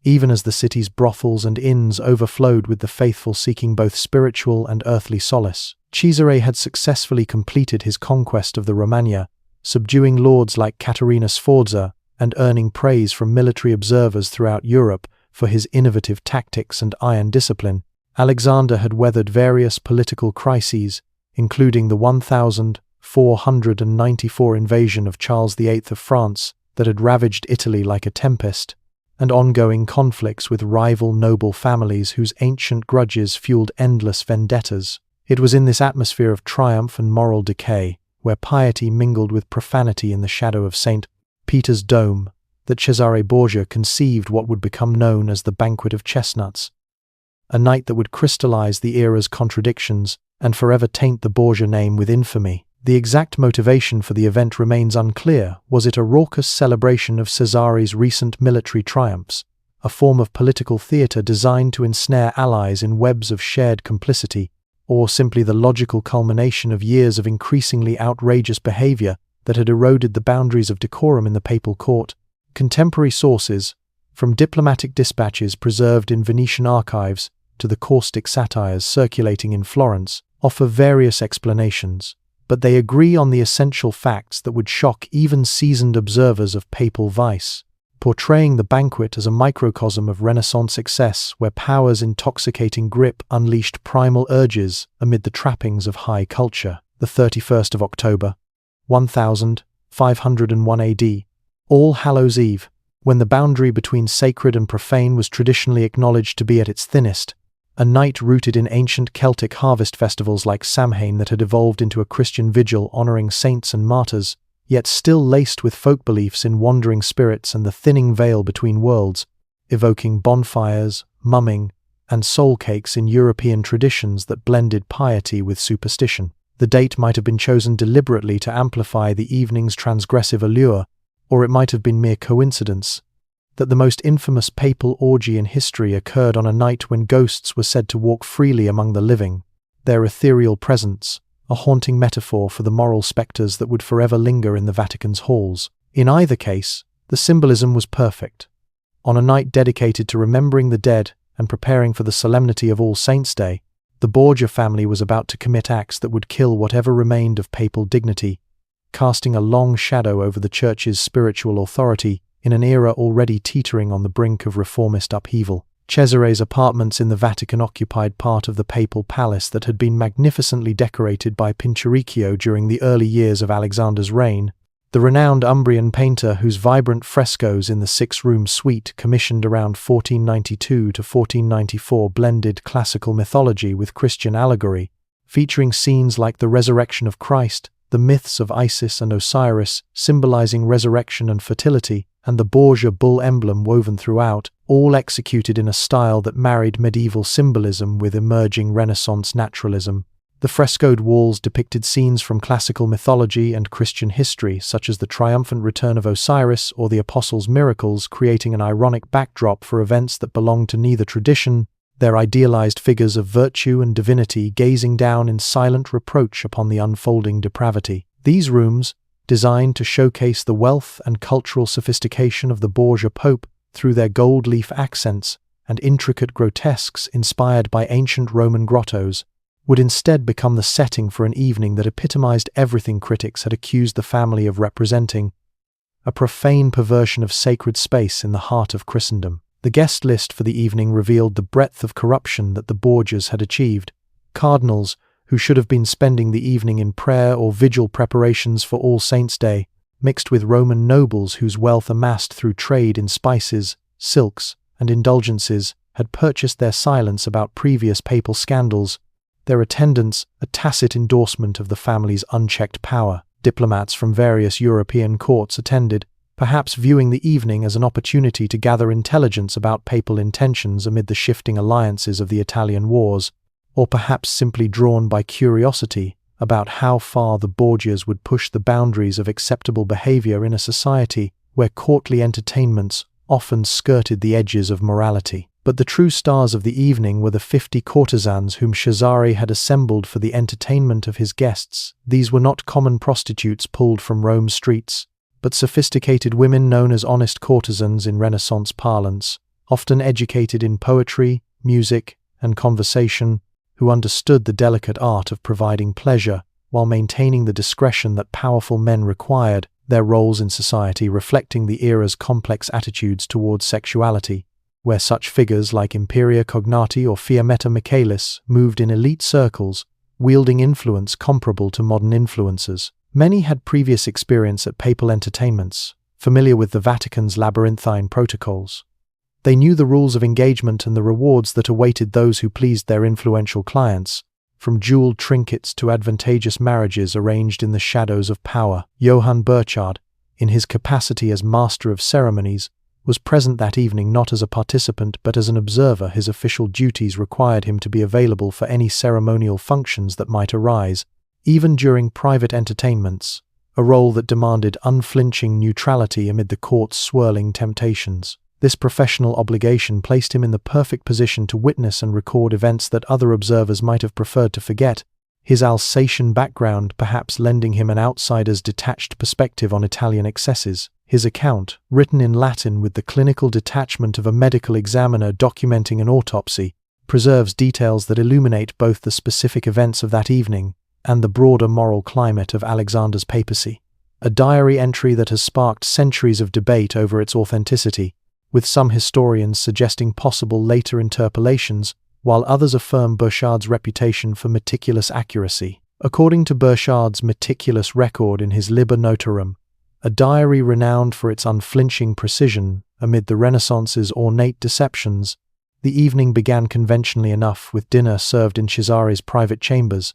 even as the city's brothels and inns overflowed with the faithful seeking both spiritual and earthly solace. Cesare had successfully completed his conquest of the Romagna, subduing lords like Caterina Sforza and earning praise from military observers throughout Europe for his innovative tactics and iron discipline. Alexander had weathered various political crises, including the 1494 invasion of Charles VIII of France that had ravaged Italy like a tempest, and ongoing conflicts with rival noble families whose ancient grudges fueled endless vendettas. It was in this atmosphere of triumph and moral decay, where piety mingled with profanity in the shadow of St. Peter's Dome, that Cesare Borgia conceived what would become known as the Banquet of Chestnuts, a night that would crystallize the era's contradictions and forever taint the Borgia name with infamy. The exact motivation for the event remains unclear. Was it a raucous celebration of Cesare's recent military triumphs, a form of political theatre designed to ensnare allies in webs of shared complicity, or simply the logical culmination of years of increasingly outrageous behavior that had eroded the boundaries of decorum in the papal court? Contemporary sources, from diplomatic dispatches preserved in Venetian archives to the caustic satires circulating in Florence, offer various explanations, but they agree on the essential facts that would shock even seasoned observers of papal vice, portraying the banquet as a microcosm of Renaissance excess where power's intoxicating grip unleashed primal urges amid the trappings of high culture. The 31st of October, 1501 AD, All Hallows' Eve, when the boundary between sacred and profane was traditionally acknowledged to be at its thinnest, a night rooted in ancient Celtic harvest festivals like Samhain that had evolved into a Christian vigil honoring saints and martyrs, yet still laced with folk beliefs in wandering spirits and the thinning veil between worlds, evoking bonfires, mumming, and soul cakes in European traditions that blended piety with superstition. The date might have been chosen deliberately to amplify the evening's transgressive allure, or it might have been mere coincidence. that the most infamous papal orgy in history occurred on a night when ghosts were said to walk freely among the living, their ethereal presence, a haunting metaphor for the moral spectres that would forever linger in the Vatican's halls. In either case, the symbolism was perfect. On a night dedicated to remembering the dead and preparing for the solemnity of All Saints' Day, the Borgia family was about to commit acts that would kill whatever remained of papal dignity, casting a long shadow over the Church's spiritual authority in an era already teetering on the brink of reformist upheaval. Cesare's apartments in the Vatican occupied part of the papal palace that had been magnificently decorated by Pinturicchio during the early years of Alexander's reign, the renowned Umbrian painter whose vibrant frescoes in the six-room suite commissioned around 1492 to 1494 blended classical mythology with Christian allegory, featuring scenes like the resurrection of Christ, the myths of Isis and Osiris symbolizing resurrection and fertility, and the Borgia bull emblem woven throughout, all executed in a style that married medieval symbolism with emerging Renaissance naturalism. The frescoed walls depicted scenes from classical mythology and Christian history, such as the triumphant return of Osiris or the Apostles' miracles, creating an ironic backdrop for events that belonged to neither tradition, their idealized figures of virtue and divinity gazing down in silent reproach upon the unfolding depravity. These rooms, designed to showcase the wealth and cultural sophistication of the Borgia Pope through their gold leaf accents and intricate grotesques inspired by ancient Roman grottos, would instead become the setting for an evening that epitomized everything critics had accused the family of representing: a profane perversion of sacred space in the heart of Christendom. The guest list for the evening revealed the breadth of corruption that the Borgias had achieved. Cardinals, who should have been spending the evening in prayer or vigil preparations for All Saints' Day, mixed with Roman nobles whose wealth amassed through trade in spices, silks, and indulgences had purchased their silence about previous papal scandals, their attendance a tacit endorsement of the family's unchecked power. Diplomats from various European courts attended, perhaps viewing the evening as an opportunity to gather intelligence about papal intentions amid the shifting alliances of the Italian wars, or perhaps simply drawn by curiosity about how far the Borgias would push the boundaries of acceptable behavior in a society where courtly entertainments often skirted the edges of morality. But the true stars of the evening were the 50 courtesans whom Cesare had assembled for the entertainment of his guests. These were not common prostitutes pulled from Rome's streets, but sophisticated women known as honest courtesans in Renaissance parlance, often educated in poetry, music, and conversation, who understood the delicate art of providing pleasure while maintaining the discretion that powerful men required, their roles in society reflecting the era's complex attitudes towards sexuality, where such figures like Imperia Cognati or Fiammetta Michaelis moved in elite circles, wielding influence comparable to modern influencers. Many had previous experience at papal entertainments, familiar with the Vatican's labyrinthine protocols. They knew the rules of engagement and the rewards that awaited those who pleased their influential clients, from jeweled trinkets to advantageous marriages arranged in the shadows of power. Johann Burchard, in his capacity as master of ceremonies, was present that evening not as a participant but as an observer. His official duties required him to be available for any ceremonial functions that might arise, even during private entertainments, a role that demanded unflinching neutrality amid the court's swirling temptations. This professional obligation placed him in the perfect position to witness and record events that other observers might have preferred to forget, his Alsatian background perhaps lending him an outsider's detached perspective on Italian excesses. His account, written in Latin with the clinical detachment of a medical examiner documenting an autopsy, preserves details that illuminate both the specific events of that evening and the broader moral climate of Alexander's papacy. A diary entry that has sparked centuries of debate over its authenticity, with some historians suggesting possible later interpolations, while others affirm Burchard's reputation for meticulous accuracy. According to Burchard's meticulous record in his Liber Notarum, a diary renowned for its unflinching precision amid the Renaissance's ornate deceptions, the evening began conventionally enough with dinner served in Cesare's private chambers,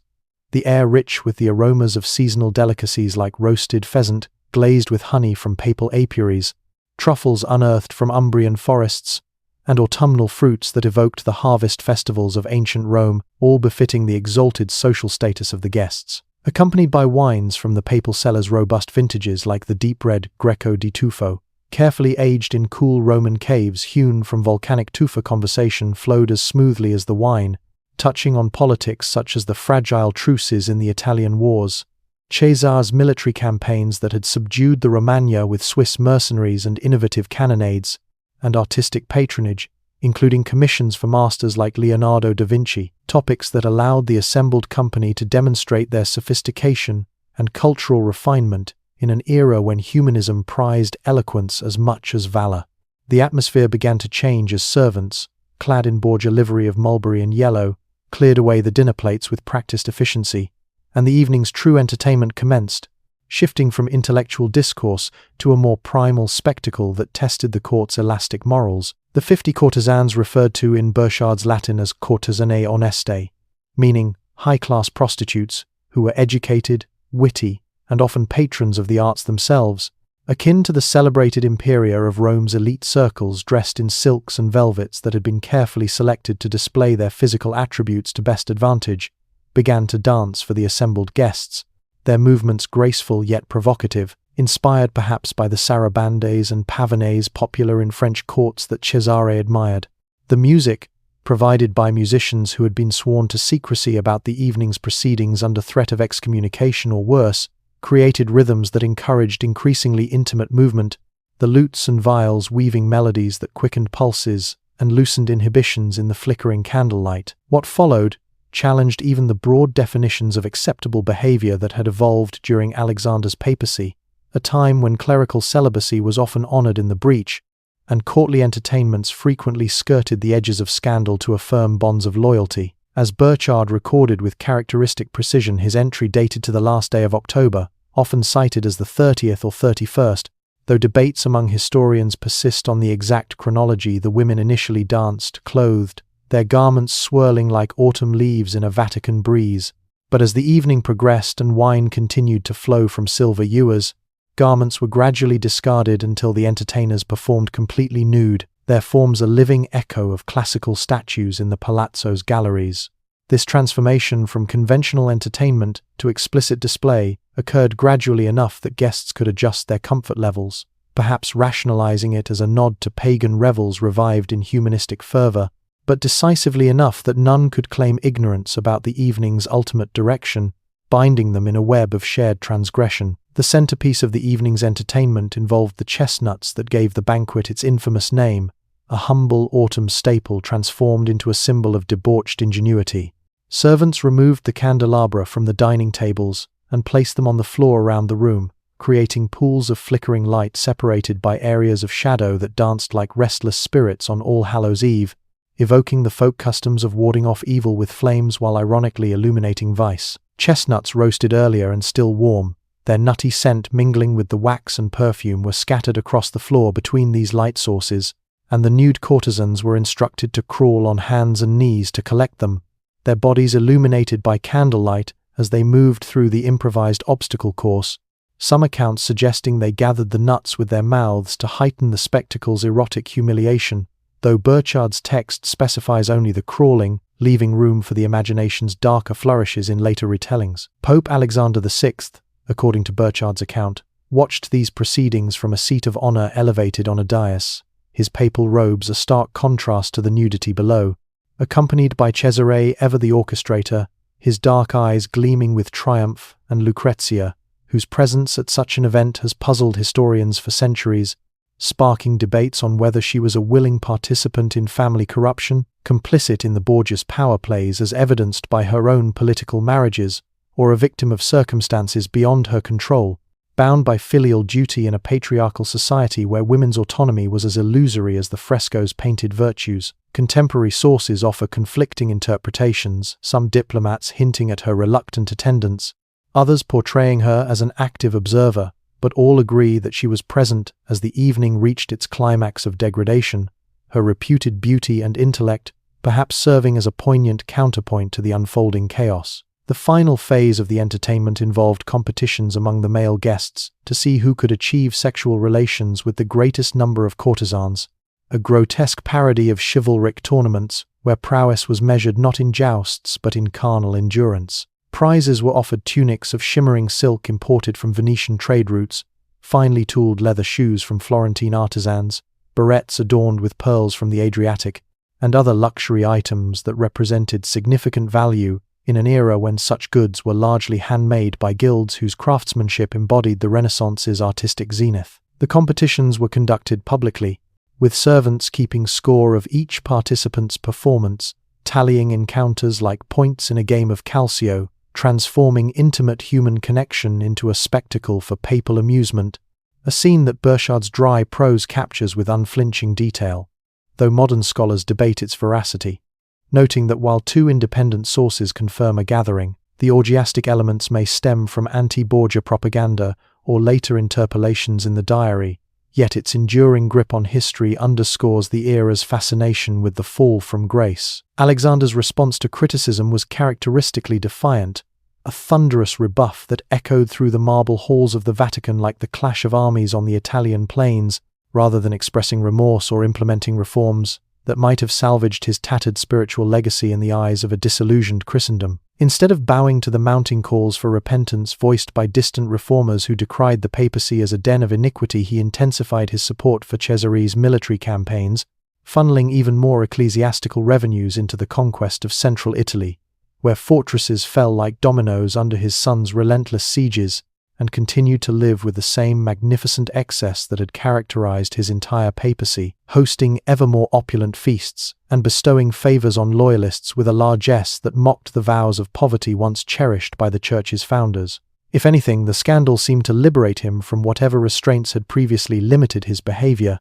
the air rich with the aromas of seasonal delicacies like roasted pheasant glazed with honey from papal apiaries, truffles unearthed from Umbrian forests, and autumnal fruits that evoked the harvest festivals of ancient Rome, all befitting the exalted social status of the guests. Accompanied by wines from the papal cellar's robust vintages like the deep red Greco di Tufo, Carefully aged in cool Roman caves hewn from volcanic tufa, conversation flowed as smoothly as the wine, touching on politics such as the fragile truces in the Italian wars, Cesare's military campaigns that had subdued the Romagna with Swiss mercenaries and innovative cannonades, and artistic patronage, including commissions for masters like Leonardo da Vinci, topics that allowed the assembled company to demonstrate their sophistication and cultural refinement in an era when humanism prized eloquence as much as valor. The atmosphere began to change as servants, clad in Borgia livery of mulberry and yellow, cleared away the dinner plates with practiced efficiency, and the evening's true entertainment commenced, shifting from intellectual discourse to a more primal spectacle that tested the court's elastic morals. The 50 courtesans, referred to in Burchard's Latin as courtisanae honestae, meaning high-class prostitutes who were educated, witty, and often patrons of the arts themselves, akin to the celebrated imperia of Rome's elite circles, dressed in silks and velvets that had been carefully selected to display their physical attributes to best advantage, began to dance for the assembled guests, their movements graceful yet provocative, inspired perhaps by the sarabandes and pavonets popular in French courts that Cesare admired. The music, provided by musicians who had been sworn to secrecy about the evening's proceedings under threat of excommunication or worse, created rhythms that encouraged increasingly intimate movement, the lutes and viols weaving melodies that quickened pulses and loosened inhibitions in the flickering candlelight. What followed challenged even the broad definitions of acceptable behavior that had evolved during Alexander's papacy, a time when clerical celibacy was often honored in the breach, and courtly entertainments frequently skirted the edges of scandal to affirm bonds of loyalty. As Burchard recorded with characteristic precision, his entry dated to the last day of October, often cited as the 30th or 31st, though debates among historians persist on the exact chronology. The women initially danced, clothed, their garments swirling like autumn leaves in a Vatican breeze, but as the evening progressed and wine continued to flow from silver ewers, garments were gradually discarded until the entertainers performed completely nude, their forms a living echo of classical statues in the palazzo's galleries. This transformation from conventional entertainment to explicit display occurred gradually enough that guests could adjust their comfort levels, perhaps rationalizing it as a nod to pagan revels revived in humanistic fervor, but decisively enough that none could claim ignorance about the evening's ultimate direction, binding them in a web of shared transgression. The centerpiece of the evening's entertainment involved the chestnuts that gave the banquet its infamous name, a humble autumn staple transformed into a symbol of debauched ingenuity. Servants removed the candelabra from the dining tables and placed them on the floor around the room, creating pools of flickering light separated by areas of shadow that danced like restless spirits on All Hallows' Eve, evoking the folk customs of warding off evil with flames while ironically illuminating vice. Chestnuts roasted earlier and still warm, their nutty scent mingling with the wax and perfume, were scattered across the floor between these light sources, and the nude courtesans were instructed to crawl on hands and knees to collect them, their bodies illuminated by candlelight as they moved through the improvised obstacle course, some accounts suggesting they gathered the nuts with their mouths to heighten the spectacle's erotic humiliation, though Burchard's text specifies only the crawling, leaving room for the imagination's darker flourishes in later retellings. Pope Alexander VI, according to Burchard's account, watched these proceedings from a seat of honor elevated on a dais, his papal robes a stark contrast to the nudity below, accompanied by Cesare, ever the orchestrator, his dark eyes gleaming with triumph, and Lucrezia, whose presence at such an event has puzzled historians for centuries, sparking debates on whether she was a willing participant in family corruption, complicit in the Borgia's power plays as evidenced by her own political marriages, or a victim of circumstances beyond her control, bound by filial duty in a patriarchal society where women's autonomy was as illusory as the fresco's painted virtues. Contemporary sources offer conflicting interpretations, some diplomats hinting at her reluctant attendance, others portraying her as an active observer, but all agree that she was present as the evening reached its climax of degradation, her reputed beauty and intellect perhaps serving as a poignant counterpoint to the unfolding chaos. The final phase of the entertainment involved competitions among the male guests to see who could achieve sexual relations with the greatest number of courtesans, a grotesque parody of chivalric tournaments where prowess was measured not in jousts but in carnal endurance. Prizes were offered: tunics of shimmering silk imported from Venetian trade routes, finely tooled leather shoes from Florentine artisans, barrettes adorned with pearls from the Adriatic, and other luxury items that represented significant value in an era when such goods were largely handmade by guilds whose craftsmanship embodied the Renaissance's artistic zenith. The competitions were conducted publicly, with servants keeping score of each participant's performance, tallying encounters like points in a game of calcio, transforming intimate human connection into a spectacle for papal amusement, a scene that Burchard's dry prose captures with unflinching detail, though modern scholars debate its veracity, noting that while two independent sources confirm a gathering, the orgiastic elements may stem from anti-Borgia propaganda or later interpolations in the diary, yet its enduring grip on history underscores the era's fascination with the fall from grace. Alexander's response to criticism was characteristically defiant, a thunderous rebuff that echoed through the marble halls of the Vatican like the clash of armies on the Italian plains, rather than expressing remorse or implementing reforms that might have salvaged his tattered spiritual legacy in the eyes of a disillusioned Christendom. Instead of bowing to the mounting calls for repentance voiced by distant reformers who decried the papacy as a den of iniquity, he intensified his support for Cesare's military campaigns, funneling even more ecclesiastical revenues into the conquest of central Italy, where fortresses fell like dominoes under his son's relentless sieges, and continued to live with the same magnificent excess that had characterized his entire papacy, hosting ever more opulent feasts, and bestowing favors on loyalists with a largesse that mocked the vows of poverty once cherished by the Church's founders. If anything, the scandal seemed to liberate him from whatever restraints had previously limited his behavior,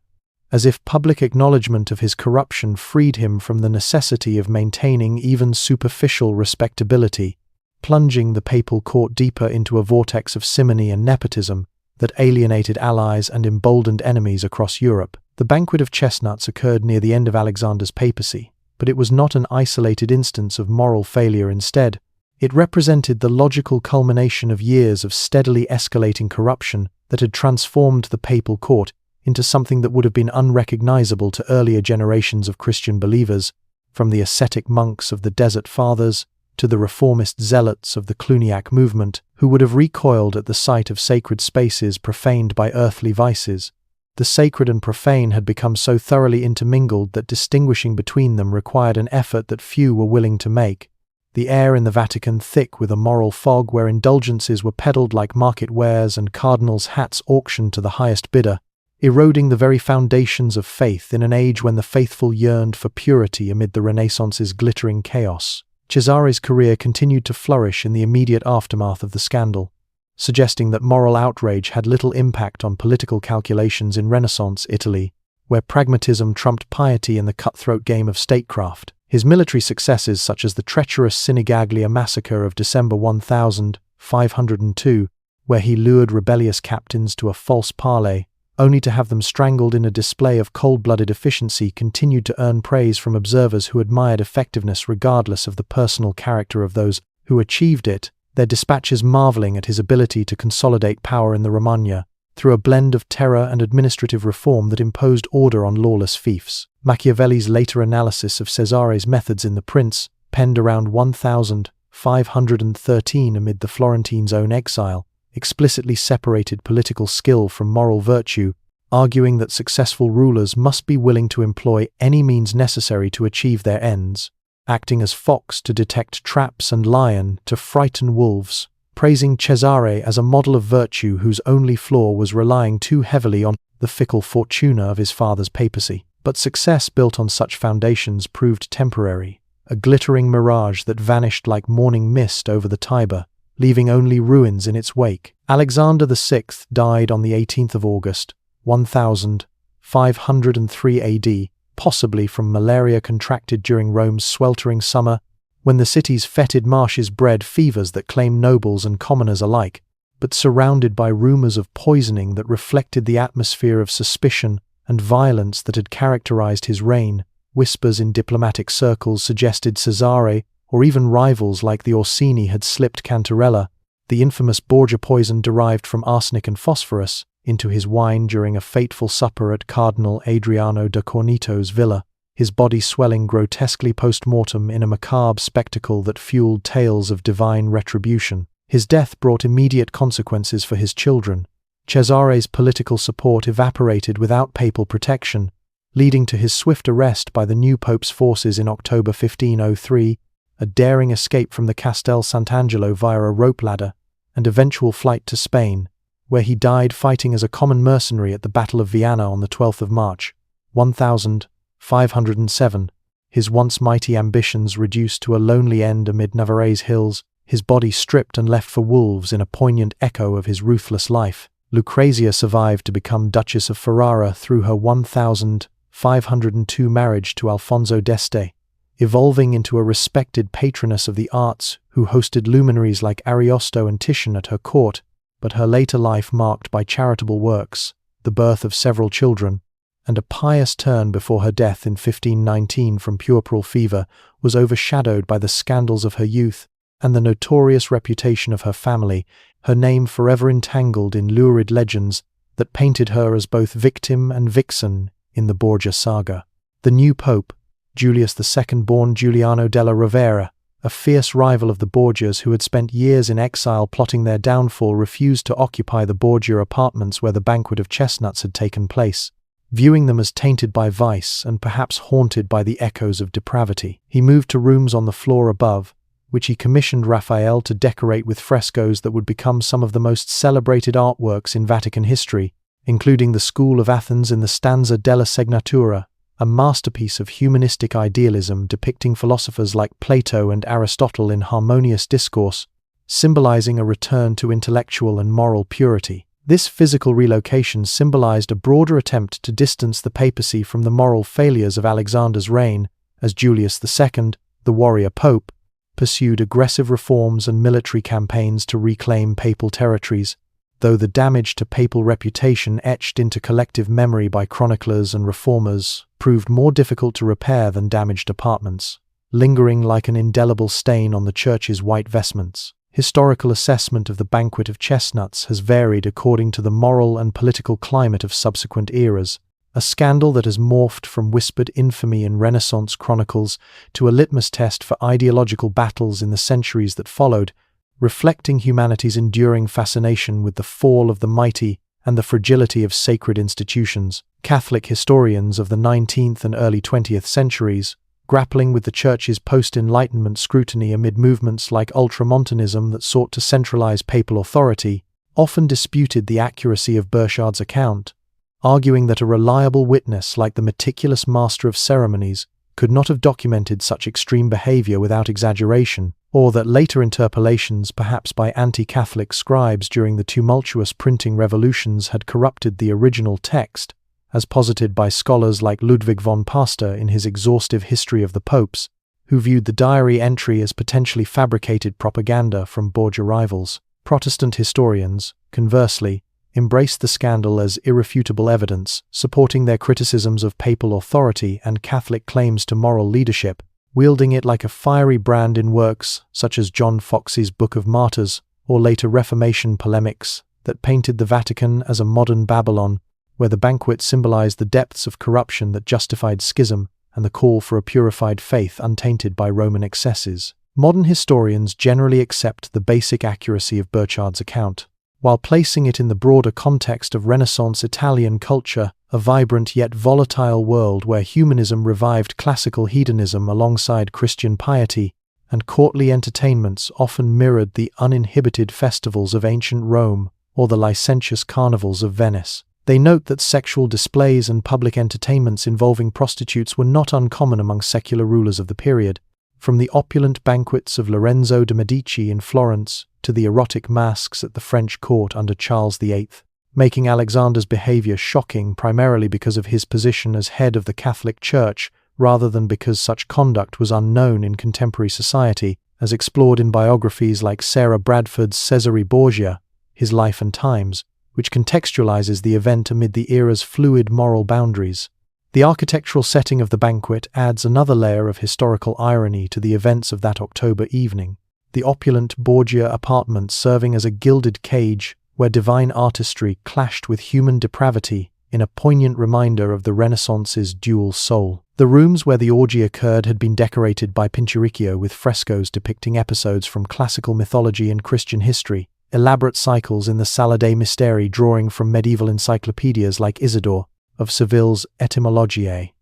as if public acknowledgement of his corruption freed him from the necessity of maintaining even superficial respectability, plunging the papal court deeper into a vortex of simony and nepotism that alienated allies and emboldened enemies across Europe. The Banquet of Chestnuts occurred near the end of Alexander's papacy, but it was not an isolated instance of moral failure. Instead, it represented the logical culmination of years of steadily escalating corruption that had transformed the papal court into something that would have been unrecognizable to earlier generations of Christian believers, from the ascetic monks of the Desert Fathers to the reformist zealots of the Cluniac movement, who would have recoiled at the sight of sacred spaces profaned by earthly vices. The sacred and profane had become so thoroughly intermingled that distinguishing between them required an effort that few were willing to make. The air in the Vatican thick with a moral fog where indulgences were peddled like market wares and cardinals' hats auctioned to the highest bidder, eroding the very foundations of faith in an age when the faithful yearned for purity amid the Renaissance's glittering chaos. Cesare's career continued to flourish in the immediate aftermath of the scandal, suggesting that moral outrage had little impact on political calculations in Renaissance Italy, where pragmatism trumped piety in the cutthroat game of statecraft. His military successes, such as the treacherous Sinigaglia massacre of December 1502, where he lured rebellious captains to a false parley, only to have them strangled in a display of cold-blooded efficiency, continued to earn praise from observers who admired effectiveness regardless of the personal character of those who achieved it, their dispatches marveling at his ability to consolidate power in the Romagna through a blend of terror and administrative reform that imposed order on lawless fiefs. Machiavelli's later analysis of Cesare's methods in The Prince, penned around 1513 amid the Florentines' own exile, explicitly separated political skill from moral virtue, arguing that successful rulers must be willing to employ any means necessary to achieve their ends, acting as fox to detect traps and lion to frighten wolves, praising Cesare as a model of virtue whose only flaw was relying too heavily on the fickle fortuna of his father's papacy. But success built on such foundations proved temporary, a glittering mirage that vanished like morning mist over the Tiber, leaving only ruins in its wake. Alexander VI died on the 18th of August, 1503 AD, possibly from malaria contracted during Rome's sweltering summer, when the city's fetid marshes bred fevers that claimed nobles and commoners alike, but surrounded by rumors of poisoning that reflected the atmosphere of suspicion and violence that had characterized his reign. Whispers in diplomatic circles suggested Cesare, or even rivals like the Orsini, had slipped Cantarella, the infamous Borgia poison derived from arsenic and phosphorus, into his wine during a fateful supper at Cardinal Adriano da Cornito's villa, his body swelling grotesquely post-mortem in a macabre spectacle that fueled tales of divine retribution. His death brought immediate consequences for his children, Cesare's political support evaporated without papal protection, leading to his swift arrest by the new pope's forces in October 1503, a daring escape from the Castel Sant'Angelo via a rope ladder, and eventual flight to Spain, where he died fighting as a common mercenary at the Battle of Viana on the 12th of March, 1507, his once mighty ambitions reduced to a lonely end amid Navarre's hills, his body stripped and left for wolves in a poignant echo of his ruthless life. Lucrezia survived to become Duchess of Ferrara through her 1502 marriage to Alfonso d'Este, evolving into a respected patroness of the arts who hosted luminaries like Ariosto and Titian at her court, but her later life marked by charitable works, the birth of several children, and a pious turn before her death in 1519 from puerperal fever was overshadowed by the scandals of her youth and the notorious reputation of her family, her name forever entangled in lurid legends that painted her as both victim and vixen in the Borgia saga. The new pope, Julius II, born Giuliano della Rovera, a fierce rival of the Borgias who had spent years in exile plotting their downfall, refused to occupy the Borgia apartments where the Banquet of Chestnuts had taken place, viewing them as tainted by vice and perhaps haunted by the echoes of depravity. He moved to rooms on the floor above, which he commissioned Raphael to decorate with frescoes that would become some of the most celebrated artworks in Vatican history, including the School of Athens in the Stanza della Segnatura, a masterpiece of humanistic idealism depicting philosophers like Plato and Aristotle in harmonious discourse, symbolizing a return to intellectual and moral purity. This physical relocation symbolized a broader attempt to distance the papacy from the moral failures of Alexander's reign, as Julius II, the warrior pope, pursued aggressive reforms and military campaigns to reclaim papal territories, though the damage to papal reputation etched into collective memory by chroniclers and reformers proved more difficult to repair than damaged apartments, lingering like an indelible stain on the church's white vestments. Historical assessment of the Banquet of Chestnuts has varied according to the moral and political climate of subsequent eras, a scandal that has morphed from whispered infamy in Renaissance chronicles to a litmus test for ideological battles in the centuries that followed, reflecting humanity's enduring fascination with the fall of the mighty and the fragility of sacred institutions. Catholic historians of the 19th and early 20th centuries, grappling with the Church's post-Enlightenment scrutiny amid movements like Ultramontanism that sought to centralize papal authority, often disputed the accuracy of Burchard's account, arguing that a reliable witness like the meticulous master of ceremonies could not have documented such extreme behavior without exaggeration, or that later interpolations, perhaps by anti-Catholic scribes during the tumultuous printing revolutions, had corrupted the original text, as posited by scholars like Ludwig von Pastor in his exhaustive History of the Popes, who viewed the diary entry as potentially fabricated propaganda from Borgia rivals. Protestant historians, conversely, embraced the scandal as irrefutable evidence, supporting their criticisms of papal authority and Catholic claims to moral leadership, wielding it like a fiery brand in works such as John Foxe's Book of Martyrs, or later Reformation polemics that painted the Vatican as a modern Babylon, where the banquet symbolized the depths of corruption that justified schism and the call for a purified faith untainted by Roman excesses. Modern historians generally accept the basic accuracy of Burchard's account, while placing it in the broader context of Renaissance Italian culture, a vibrant yet volatile world where humanism revived classical hedonism alongside Christian piety, and courtly entertainments often mirrored the uninhibited festivals of ancient Rome or the licentious carnivals of Venice. They note that sexual displays and public entertainments involving prostitutes were not uncommon among secular rulers of the period, from the opulent banquets of Lorenzo de' Medici in Florence to the erotic masques at the French court under Charles VIII, making Alexander's behavior shocking primarily because of his position as head of the Catholic Church rather than because such conduct was unknown in contemporary society, as explored in biographies like Sarah Bradford's Cesare Borgia, His Life and Times, which contextualizes the event amid the era's fluid moral boundaries. The architectural setting of the banquet adds another layer of historical irony to the events of that October evening, the opulent Borgia apartment serving as a gilded cage where divine artistry clashed with human depravity in a poignant reminder of the Renaissance's dual soul. The rooms where the orgy occurred had been decorated by Pinturicchio with frescoes depicting episodes from classical mythology and Christian history, elaborate cycles in the Sala dei Misteri drawing from medieval encyclopedias like Isidore of Seville's Etymologiae,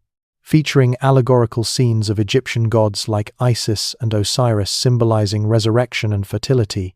featuring allegorical scenes of Egyptian gods like Isis and Osiris symbolizing resurrection and fertility,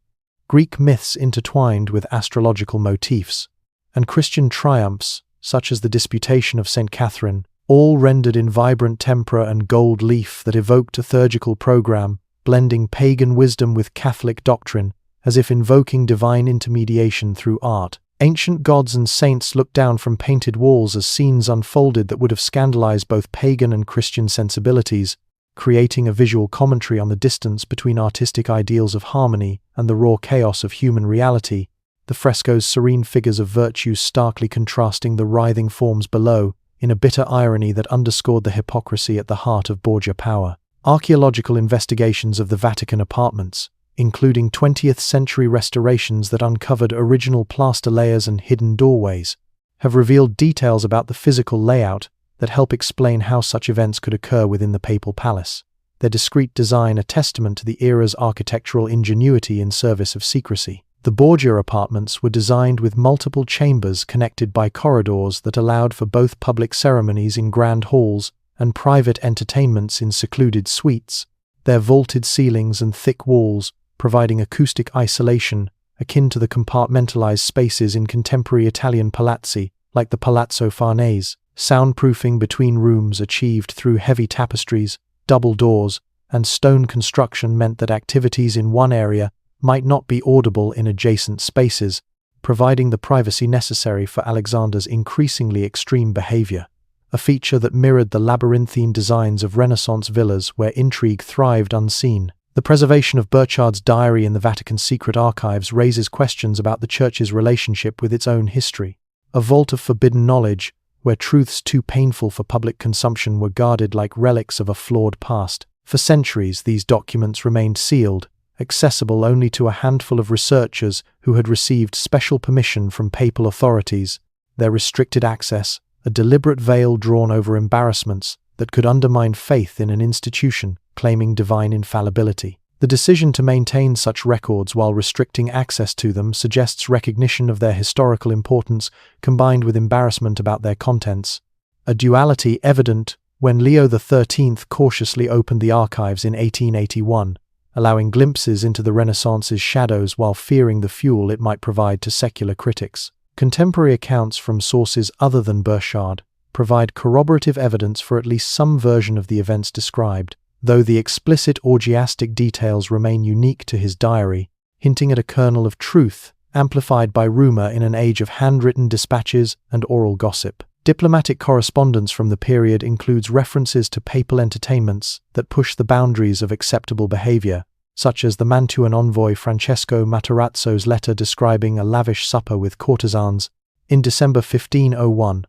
Greek myths intertwined with astrological motifs, and Christian triumphs, such as the Disputation of St. Catherine, all rendered in vibrant tempera and gold leaf that evoked a liturgical program, blending pagan wisdom with Catholic doctrine, as if invoking divine intermediation through art. Ancient gods and saints looked down from painted walls as scenes unfolded that would have scandalized both pagan and Christian sensibilities, creating a visual commentary on the distance between artistic ideals of harmony and the raw chaos of human reality, the frescoes' serene figures of virtues starkly contrasting the writhing forms below, in a bitter irony that underscored the hypocrisy at the heart of Borgia power. Archaeological investigations of the Vatican apartments, including 20th-century restorations that uncovered original plaster layers and hidden doorways, have revealed details about the physical layout that help explain how such events could occur within the papal palace, their discreet design a testament to the era's architectural ingenuity in service of secrecy. The Borgia apartments were designed with multiple chambers connected by corridors that allowed for both public ceremonies in grand halls and private entertainments in secluded suites, their vaulted ceilings and thick walls providing acoustic isolation akin to the compartmentalized spaces in contemporary Italian palazzi like the Palazzo Farnese. Soundproofing between rooms achieved through heavy tapestries, double doors, and stone construction meant that activities in one area might not be audible in adjacent spaces, providing the privacy necessary for Alexander's increasingly extreme behavior, a feature that mirrored the labyrinthine designs of Renaissance villas where intrigue thrived unseen. The preservation of Burchard's diary in the Vatican's secret archives raises questions about the Church's relationship with its own history. A vault of forbidden knowledge, where truths too painful for public consumption were guarded like relics of a flawed past. For centuries, these documents remained sealed, accessible only to a handful of researchers who had received special permission from papal authorities. Their restricted access, a deliberate veil drawn over embarrassments that could undermine faith in an institution claiming divine infallibility. The decision to maintain such records while restricting access to them suggests recognition of their historical importance combined with embarrassment about their contents, a duality evident when Leo XIII cautiously opened the archives in 1881, allowing glimpses into the Renaissance's shadows while fearing the fuel it might provide to secular critics. Contemporary accounts from sources other than Burchard provide corroborative evidence for at least some version of the events described, though the explicit orgiastic details remain unique to his diary, hinting at a kernel of truth, amplified by rumor in an age of handwritten dispatches and oral gossip. Diplomatic correspondence from the period includes references to papal entertainments that push the boundaries of acceptable behavior, such as the Mantuan envoy Francesco Matarazzo's letter describing a lavish supper with courtesans in December 1501,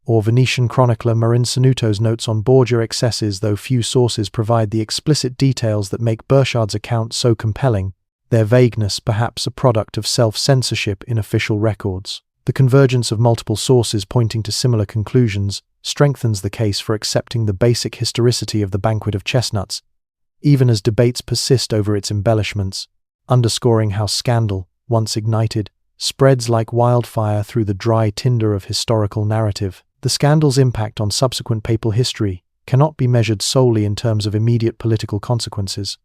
or Venetian chronicler Marin Sanuto's notes on Borgia excesses, though few sources provide the explicit details that make Burchard's account so compelling, their vagueness perhaps a product of self-censorship in official records. The convergence of multiple sources pointing to similar conclusions strengthens the case for accepting the basic historicity of the Banquet of Chestnuts, even as debates persist over its embellishments, underscoring how scandal, once ignited, spreads like wildfire through the dry tinder of historical narrative. The scandal's impact on subsequent papal history cannot be measured solely in terms of immediate political consequences.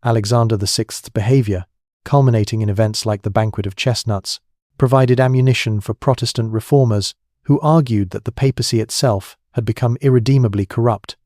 Alexander VI's behavior, culminating in events like the Banquet of Chestnuts, provided ammunition for Protestant reformers who argued that the papacy itself had become irredeemably corrupt,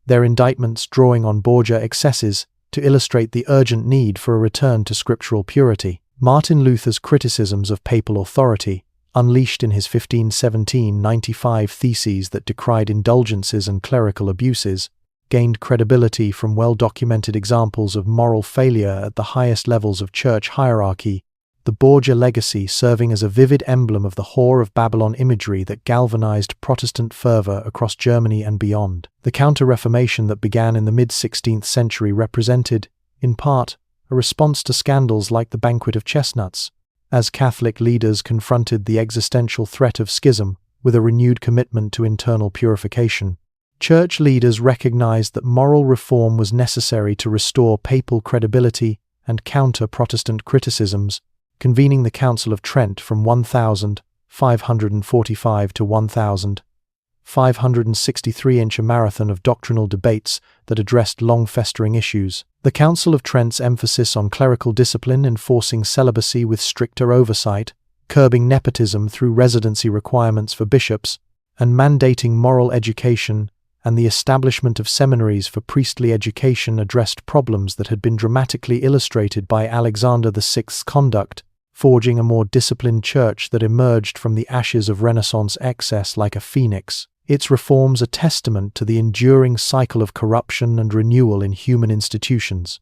their indictments drawing on Borgia excesses to illustrate the urgent need for a return to scriptural purity. Martin Luther's criticisms of papal authority, unleashed in his 1517-95 theses that decried indulgences and clerical abuses, gained credibility from well-documented examples of moral failure at the highest levels of church hierarchy, the Borgia legacy serving as a vivid emblem of the Whore of Babylon imagery that galvanized Protestant fervor across Germany and beyond. The Counter-Reformation that began in the mid-16th century represented, in part, a response to scandals like the Banquet of Chestnuts, as Catholic leaders confronted the existential threat of schism with a renewed commitment to internal purification. Church leaders recognized that moral reform was necessary to restore papal credibility and counter Protestant criticisms, convening the Council of Trent from 1545 to 1563, a marathon of doctrinal debates that addressed long-festering issues. The Council of Trent's emphasis on clerical discipline, enforcing celibacy with stricter oversight, curbing nepotism through residency requirements for bishops, and mandating moral education and the establishment of seminaries for priestly education addressed problems that had been dramatically illustrated by Alexander VI's conduct, forging a more disciplined church that emerged from the ashes of Renaissance excess like a phoenix. Its reforms are testament to the enduring cycle of corruption and renewal in human institutions.